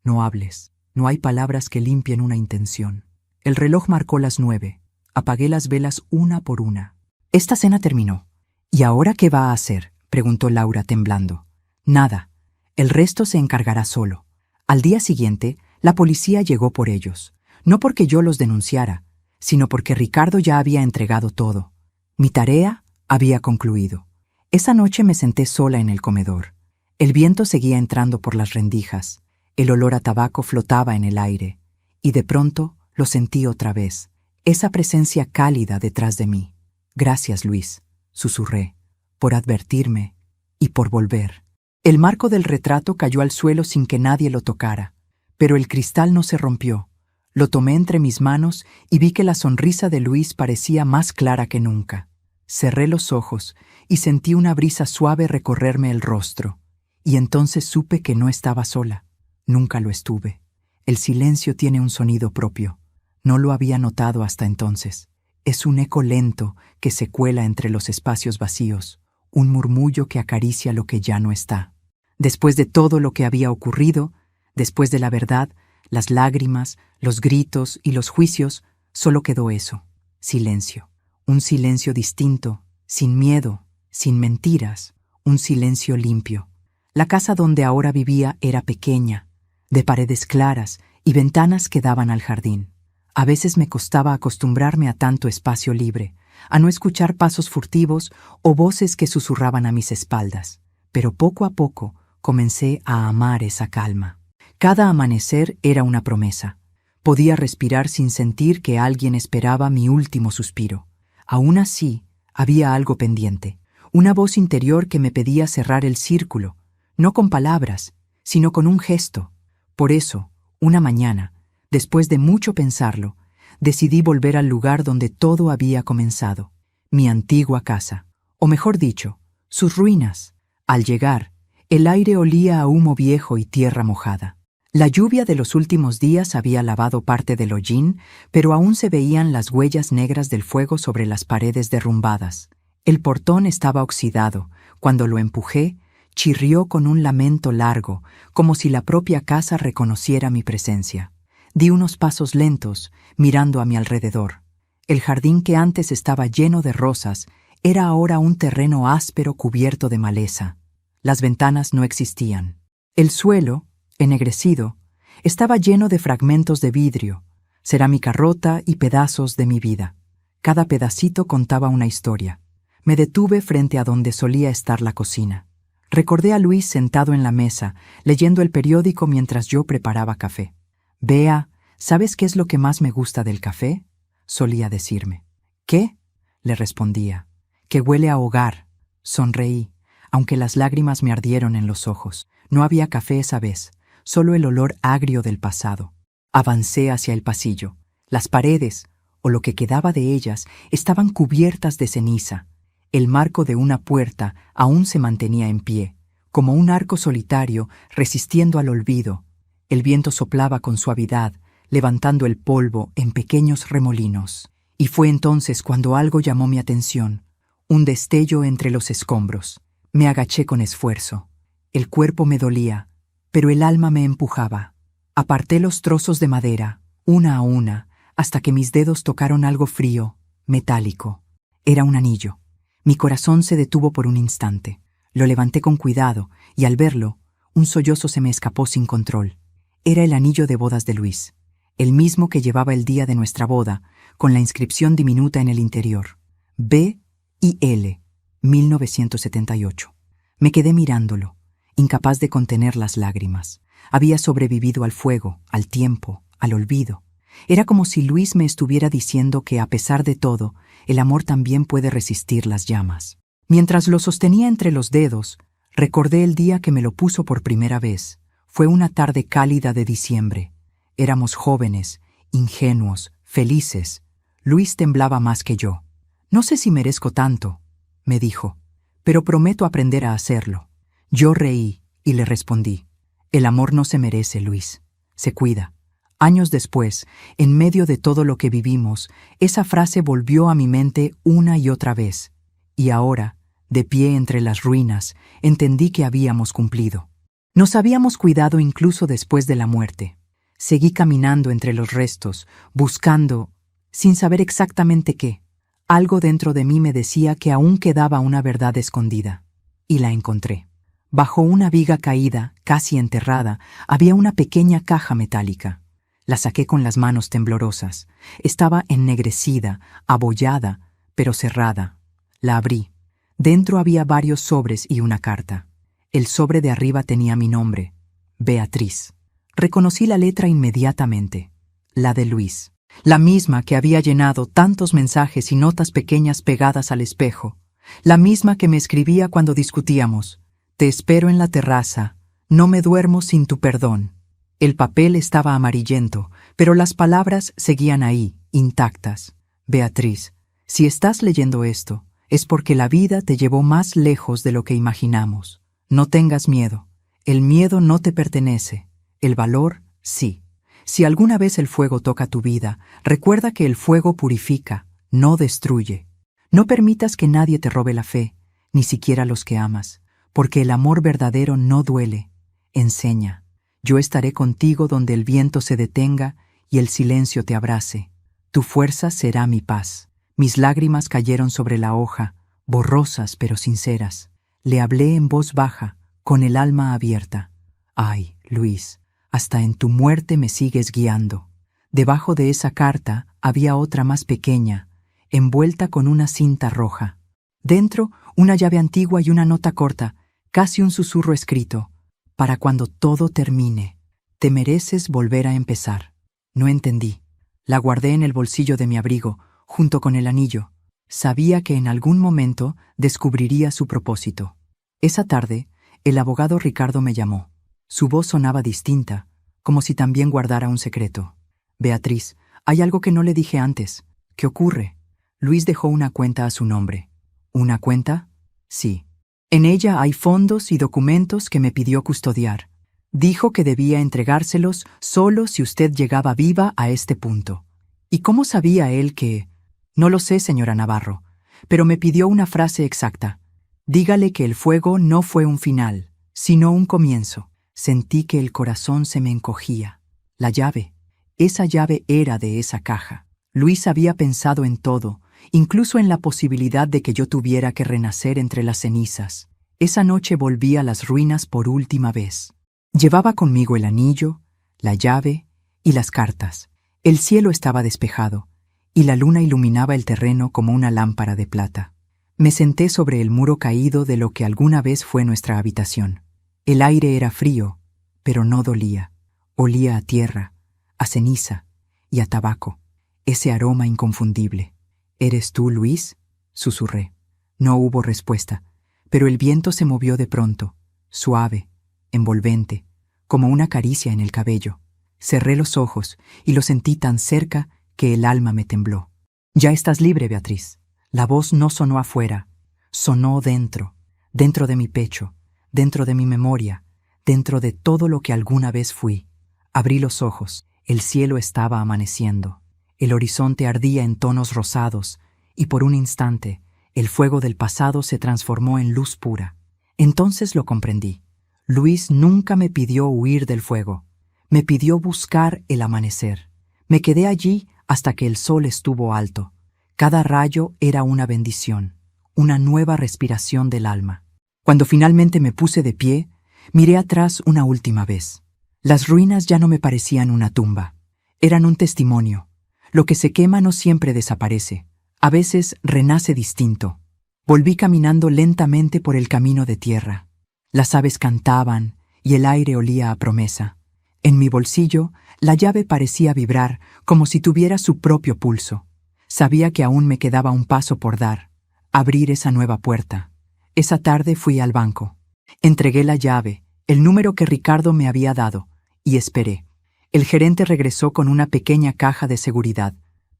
no hables. No hay palabras que limpien una intención». El reloj marcó las 9. Apagué las velas una por una. Esta cena terminó. «¿Y ahora qué va a hacer?», preguntó Laura, temblando. «Nada. El resto se encargará solo». Al día siguiente, la policía llegó por ellos. No porque yo los denunciara, sino porque Ricardo ya había entregado todo. Mi tarea había concluido. Esa noche me senté sola en el comedor. El viento seguía entrando por las rendijas. El olor a tabaco flotaba en el aire. Y de pronto lo sentí otra vez, esa presencia cálida detrás de mí. «Gracias, Luis», susurré, «por advertirme y por volver». El marco del retrato cayó al suelo sin que nadie lo tocara, pero el cristal no se rompió. Lo tomé entre mis manos y vi que la sonrisa de Luis parecía más clara que nunca. Cerré los ojos y sentí una brisa suave recorrerme el rostro. Y entonces supe que no estaba sola. Nunca lo estuve. El silencio tiene un sonido propio. No lo había notado hasta entonces. Es un eco lento que se cuela entre los espacios vacíos, un murmullo que acaricia lo que ya no está. Después de todo lo que había ocurrido, después de la verdad, las lágrimas, los gritos y los juicios, solo quedó eso, silencio. Un silencio distinto, sin miedo, sin mentiras, un silencio limpio. La casa donde ahora vivía era pequeña, de paredes claras y ventanas que daban al jardín. A veces me costaba acostumbrarme a tanto espacio libre, a no escuchar pasos furtivos o voces que susurraban a mis espaldas, pero poco a poco comencé a amar esa calma. Cada amanecer era una promesa. Podía respirar sin sentir que alguien esperaba mi último suspiro. Aún así, había algo pendiente, una voz interior que me pedía cerrar el círculo, no con palabras, sino con un gesto. Por eso, una mañana, después de mucho pensarlo, decidí volver al lugar donde todo había comenzado, mi antigua casa, o mejor dicho, sus ruinas. Al llegar, el aire olía a humo viejo y tierra mojada. La lluvia de los últimos días había lavado parte del hollín, pero aún se veían las huellas negras del fuego sobre las paredes derrumbadas. El portón estaba oxidado. Cuando lo empujé, chirrió con un lamento largo, como si la propia casa reconociera mi presencia. Di unos pasos lentos, mirando a mi alrededor. El jardín que antes estaba lleno de rosas era ahora un terreno áspero cubierto de maleza. Las ventanas no existían. El suelo, ennegrecido, estaba lleno de fragmentos de vidrio, cerámica rota y pedazos de mi vida. Cada pedacito contaba una historia. Me detuve frente a donde solía estar la cocina. Recordé a Luis sentado en la mesa, leyendo el periódico mientras yo preparaba café. «Bea, ¿sabes qué es lo que más me gusta del café?», solía decirme. «¿Qué?», le respondía. «Que huele a hogar». Sonreí, aunque las lágrimas me ardieron en los ojos. No había café esa vez, solo el olor agrio del pasado. Avancé hacia el pasillo. Las paredes, o lo que quedaba de ellas, estaban cubiertas de ceniza. El marco de una puerta aún se mantenía en pie, como un arco solitario resistiendo al olvido. El viento soplaba con suavidad, levantando el polvo en pequeños remolinos. Y fue entonces cuando algo llamó mi atención, un destello entre los escombros. Me agaché con esfuerzo. El cuerpo me dolía, pero el alma me empujaba. Aparté los trozos de madera, una a una, hasta que mis dedos tocaron algo frío, metálico. Era un anillo. Mi corazón se detuvo por un instante. Lo levanté con cuidado, y al verlo, un sollozo se me escapó sin control. Era el anillo de bodas de Luis, el mismo que llevaba el día de nuestra boda, con la inscripción diminuta en el interior. B y L, 1978. Me quedé mirándolo, incapaz de contener las lágrimas. Había sobrevivido al fuego, al tiempo, al olvido. Era como si Luis me estuviera diciendo que, a pesar de todo, el amor también puede resistir las llamas. Mientras lo sostenía entre los dedos, recordé el día que me lo puso por primera vez. Fue una tarde cálida de diciembre. Éramos jóvenes, ingenuos, felices. Luis temblaba más que yo. «No sé si merezco tanto», me dijo, «pero prometo aprender a hacerlo». Yo reí y le respondí: «El amor no se merece, Luis. Se cuida». Años después, en medio de todo lo que vivimos, esa frase volvió a mi mente una y otra vez. Y ahora, de pie entre las ruinas, entendí que habíamos cumplido. Nos habíamos cuidado incluso después de la muerte. Seguí caminando entre los restos, buscando, sin saber exactamente qué. Algo dentro de mí me decía que aún quedaba una verdad escondida. Y la encontré. Bajo una viga caída, casi enterrada, había una pequeña caja metálica. La saqué con las manos temblorosas. Estaba ennegrecida, abollada, pero cerrada. La abrí. Dentro había varios sobres y una carta. El sobre de arriba tenía mi nombre, Beatriz. Reconocí la letra inmediatamente, la de Luis, la misma que había llenado tantos mensajes y notas pequeñas pegadas al espejo, la misma que me escribía cuando discutíamos: «Te espero en la terraza, no me duermo sin tu perdón». El papel estaba amarillento, pero las palabras seguían ahí, intactas. «Beatriz, si estás leyendo esto, es porque la vida te llevó más lejos de lo que imaginamos. No tengas miedo. El miedo no te pertenece. El valor, sí. Si alguna vez el fuego toca tu vida, recuerda que el fuego purifica, no destruye. No permitas que nadie te robe la fe, ni siquiera los que amas, porque el amor verdadero no duele, enseña. Yo estaré contigo donde el viento se detenga y el silencio te abrace. Tu fuerza será mi paz. Mis lágrimas cayeron sobre la hoja, borrosas pero sinceras. Le hablé en voz baja, con el alma abierta. Ay, Luis, hasta en tu muerte me sigues guiando. Debajo de esa carta había otra más pequeña, envuelta con una cinta roja. Dentro, una llave antigua y una nota corta, casi un susurro escrito. Para cuando todo termine, te mereces volver a empezar. No entendí. La guardé en el bolsillo de mi abrigo, junto con el anillo. Sabía que en algún momento descubriría su propósito. Esa tarde, el abogado Ricardo me llamó. Su voz sonaba distinta, como si también guardara un secreto. Beatriz, hay algo que no le dije antes. ¿Qué ocurre? Luis dejó una cuenta a su nombre. ¿Una cuenta? Sí. En ella hay fondos y documentos que me pidió custodiar. Dijo que debía entregárselos solo si usted llegaba viva a este punto. ¿Y cómo sabía él que...? No lo sé, señora Navarro, pero me pidió una frase exacta. Dígale que el fuego no fue un final, sino un comienzo. Sentí que el corazón se me encogía. La llave. Esa llave era de esa caja. Luis había pensado en todo, incluso en la posibilidad de que yo tuviera que renacer entre las cenizas. Esa noche volví a las ruinas por última vez. Llevaba conmigo el anillo, la llave y las cartas. El cielo estaba despejado, y la luna iluminaba el terreno como una lámpara de plata. Me senté sobre el muro caído de lo que alguna vez fue nuestra habitación. El aire era frío, pero no dolía. Olía a tierra, a ceniza y a tabaco, ese aroma inconfundible. ¿Eres tú, Luis?, susurré. No hubo respuesta, pero el viento se movió de pronto, suave, envolvente, como una caricia en el cabello. Cerré los ojos y lo sentí tan cerca que el alma me tembló. Ya estás libre, Beatriz. La voz no sonó afuera, sonó dentro, dentro de mi pecho, dentro de mi memoria, dentro de todo lo que alguna vez fui. Abrí los ojos. El cielo estaba amaneciendo. El horizonte ardía en tonos rosados, y por un instante, el fuego del pasado se transformó en luz pura. Entonces lo comprendí. Luis nunca me pidió huir del fuego. Me pidió buscar el amanecer. Me quedé allí hasta que el sol estuvo alto. Cada rayo era una bendición, una nueva respiración del alma. Cuando finalmente me puse de pie, miré atrás una última vez. Las ruinas ya no me parecían una tumba. Eran un testimonio. Lo que se quema no siempre desaparece. A veces renace distinto. Volví caminando lentamente por el camino de tierra. Las aves cantaban y el aire olía a promesa. En mi bolsillo, la llave parecía vibrar como si tuviera su propio pulso. Sabía que aún me quedaba un paso por dar. Abrir esa nueva puerta. Esa tarde fui al banco. Entregué la llave, el número que Ricardo me había dado, y esperé. El gerente regresó con una pequeña caja de seguridad.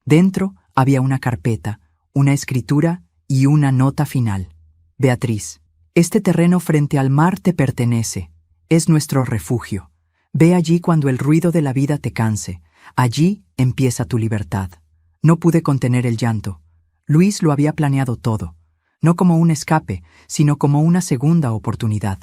Dentro había una carpeta, una escritura y una nota final. Beatriz, este terreno frente al mar te pertenece. Es nuestro refugio. Ve allí cuando el ruido de la vida te canse. Allí empieza tu libertad. No pude contener el llanto. Luis lo había planeado todo, no como un escape, sino como una segunda oportunidad.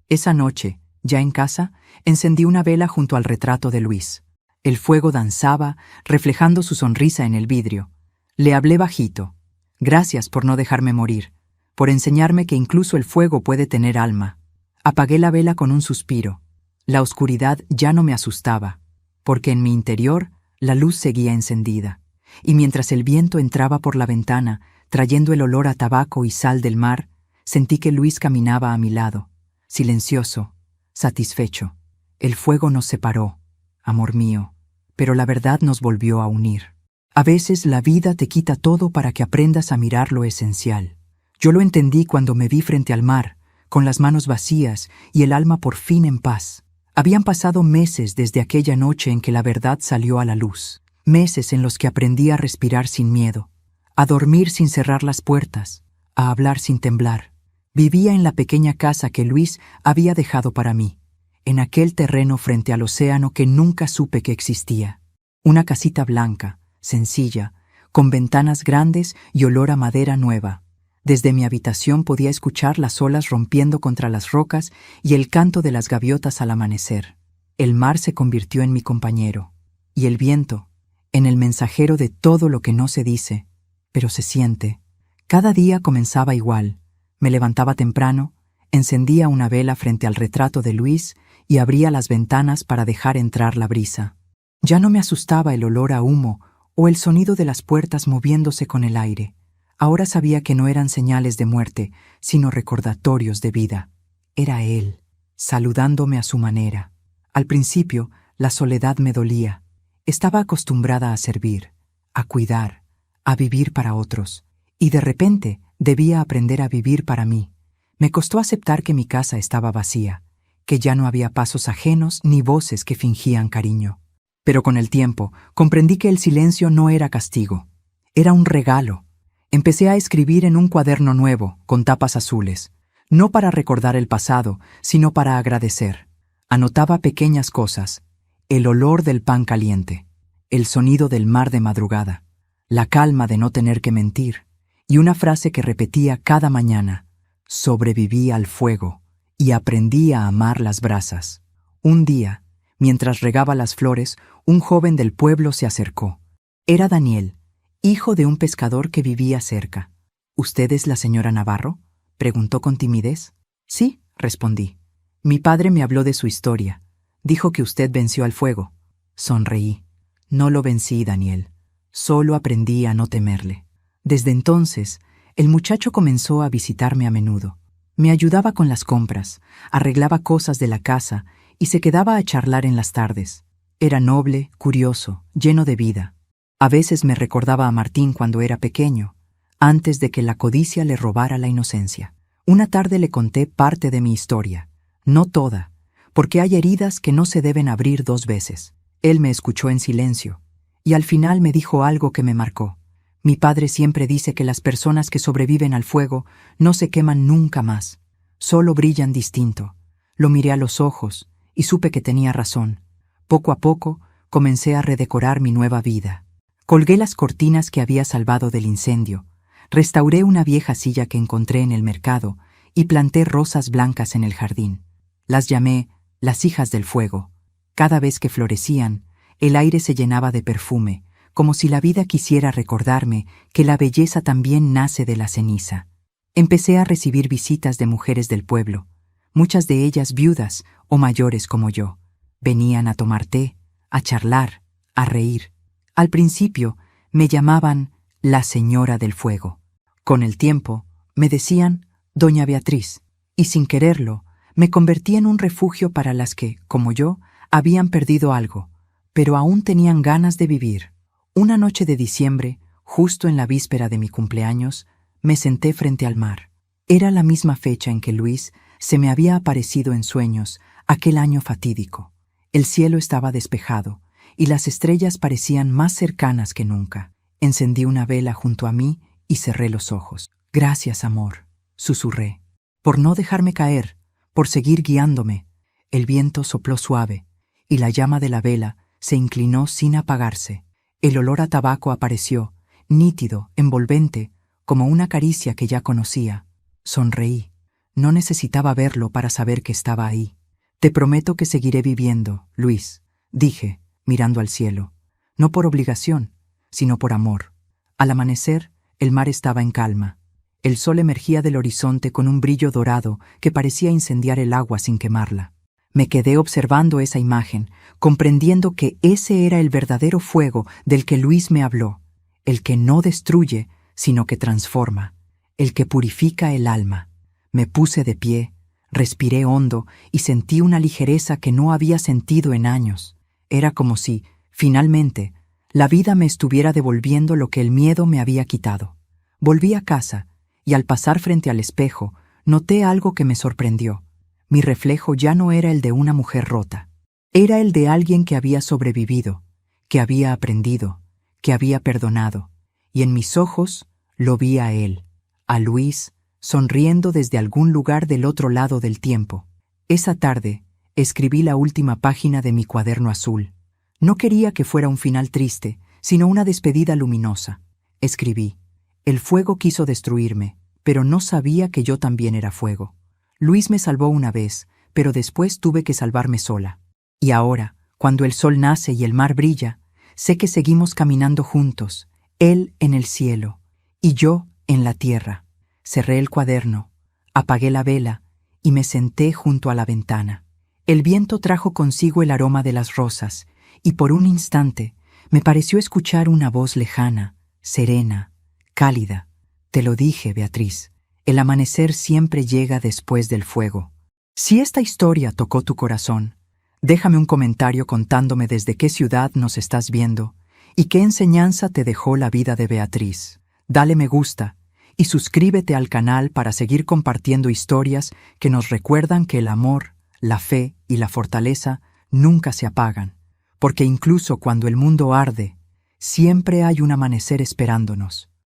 Esa noche, ya en casa, encendí una vela junto al retrato de Luis. El fuego danzaba, reflejando su sonrisa en el vidrio. Le hablé bajito. Gracias por no dejarme morir, por enseñarme que incluso el fuego puede tener alma. Apagué la vela con un suspiro. La oscuridad ya no me asustaba, porque en mi interior la luz seguía encendida. Y mientras el viento entraba por la ventana, trayendo el olor a tabaco y sal del mar, sentí que Luis caminaba a mi lado, silencioso, satisfecho. El fuego nos separó, amor mío, pero la verdad nos volvió a unir. A veces la vida te quita todo para que aprendas a mirar lo esencial. Yo lo entendí cuando me vi frente al mar, con las manos vacías y el alma por fin en paz. Habían pasado meses desde aquella noche en que la verdad salió a la luz. Meses en los que aprendí a respirar sin miedo, a dormir sin cerrar las puertas, a hablar sin temblar. Vivía en la pequeña casa que Luis había dejado para mí, en aquel terreno frente al océano que nunca supe que existía. Una casita blanca, sencilla, con ventanas grandes y olor a madera nueva. Desde mi habitación podía escuchar las olas rompiendo contra las rocas y el canto de las gaviotas al amanecer. El mar se convirtió en mi compañero, y el viento, en el mensajero de todo lo que no se dice, pero se siente. Cada día comenzaba igual. Me levantaba temprano, encendía una vela frente al retrato de Luis y abría las ventanas para dejar entrar la brisa. Ya no me asustaba el olor a humo o el sonido de las puertas moviéndose con el aire. Ahora sabía que no eran señales de muerte, sino recordatorios de vida. Era él, saludándome a su manera. Al principio, la soledad me dolía. Estaba acostumbrada a servir, a cuidar, a vivir para otros, y de repente debía aprender a vivir para mí. Me costó aceptar que mi casa estaba vacía, que ya no había pasos ajenos ni voces que fingían cariño. Pero con el tiempo comprendí que el silencio no era castigo, era un regalo. Empecé a escribir en un cuaderno nuevo, con tapas azules, no para recordar el pasado, sino para agradecer. Anotaba pequeñas cosas: el olor del pan caliente, el sonido del mar de madrugada, la calma de no tener que mentir, y una frase que repetía cada mañana: sobreviví al fuego y aprendí a amar las brasas. Un día, mientras regaba las flores, un joven del pueblo se acercó. Era Daniel, hijo de un pescador que vivía cerca. ¿Usted es la señora Navarro?, preguntó con timidez. Sí, respondí. Mi padre me habló de su historia. Dijo que usted venció al fuego. Sonreí. No lo vencí, Daniel. Solo aprendí a no temerle. Desde entonces, el muchacho comenzó a visitarme a menudo. Me ayudaba con las compras, arreglaba cosas de la casa y se quedaba a charlar en las tardes. Era noble, curioso, lleno de vida. A veces me recordaba a Martín cuando era pequeño, antes de que la codicia le robara la inocencia. Una tarde le conté parte de mi historia, no toda, porque hay heridas que no se deben abrir dos veces. Él me escuchó en silencio, y al final me dijo algo que me marcó. Mi padre siempre dice que las personas que sobreviven al fuego no se queman nunca más, solo brillan distinto. Lo miré a los ojos y supe que tenía razón. Poco a poco comencé a redecorar mi nueva vida. Colgué las cortinas que había salvado del incendio, restauré una vieja silla que encontré en el mercado y planté rosas blancas en el jardín. Las llamé las hijas del fuego. Cada vez que florecían, el aire se llenaba de perfume, como si la vida quisiera recordarme que la belleza también nace de la ceniza. Empecé a recibir visitas de mujeres del pueblo, muchas de ellas viudas o mayores como yo. Venían a tomar té, a charlar, a reír. Al principio me llamaban la señora del fuego. Con el tiempo me decían Doña Beatriz, y sin quererlo me convertí en un refugio para las que, como yo, habían perdido algo, pero aún tenían ganas de vivir. Una noche de diciembre, justo en la víspera de mi cumpleaños, me senté frente al mar. Era la misma fecha en que Luis se me había aparecido en sueños aquel año fatídico. El cielo estaba despejado y las estrellas parecían más cercanas que nunca. Encendí una vela junto a mí y cerré los ojos. Gracias, amor, susurré, por no dejarme caer, por seguir guiándome. El viento sopló suave y la llama de la vela se inclinó sin apagarse. El olor a tabaco apareció, nítido, envolvente, como una caricia que ya conocía. Sonreí. No necesitaba verlo para saber que estaba ahí. Te prometo que seguiré viviendo, Luis, dije, mirando al cielo. No por obligación, sino por amor. Al amanecer, el mar estaba en calma. El sol emergía del horizonte con un brillo dorado que parecía incendiar el agua sin quemarla. Me quedé observando esa imagen, comprendiendo que ese era el verdadero fuego del que Luis me habló, el que no destruye, sino que transforma, el que purifica el alma. Me puse de pie, respiré hondo y sentí una ligereza que no había sentido en años. Era como si, finalmente, la vida me estuviera devolviendo lo que el miedo me había quitado. Volví a casa, y al pasar frente al espejo, noté algo que me sorprendió. Mi reflejo ya no era el de una mujer rota. Era el de alguien que había sobrevivido, que había aprendido, que había perdonado. Y en mis ojos lo vi a él, a Luis, sonriendo desde algún lugar del otro lado del tiempo. Esa tarde, escribí la última página de mi cuaderno azul. No quería que fuera un final triste, sino una despedida luminosa. Escribí: el fuego quiso destruirme, pero no sabía que yo también era fuego. Luis me salvó una vez, pero después tuve que salvarme sola. Y ahora, cuando el sol nace y el mar brilla, sé que seguimos caminando juntos, él en el cielo y yo en la tierra. Cerré el cuaderno, apagué la vela y me senté junto a la ventana. El viento trajo consigo el aroma de las rosas, y por un instante me pareció escuchar una voz lejana, serena, cálida. Te lo dije, Beatriz, el amanecer siempre llega después del fuego. Si esta historia tocó tu corazón, déjame un comentario contándome desde qué ciudad nos estás viendo y qué enseñanza te dejó la vida de Beatriz. Dale me gusta y suscríbete al canal para seguir compartiendo historias que nos recuerdan que el amor, la fe y la fortaleza nunca se apagan, porque incluso cuando el mundo arde, siempre hay un amanecer esperándonos.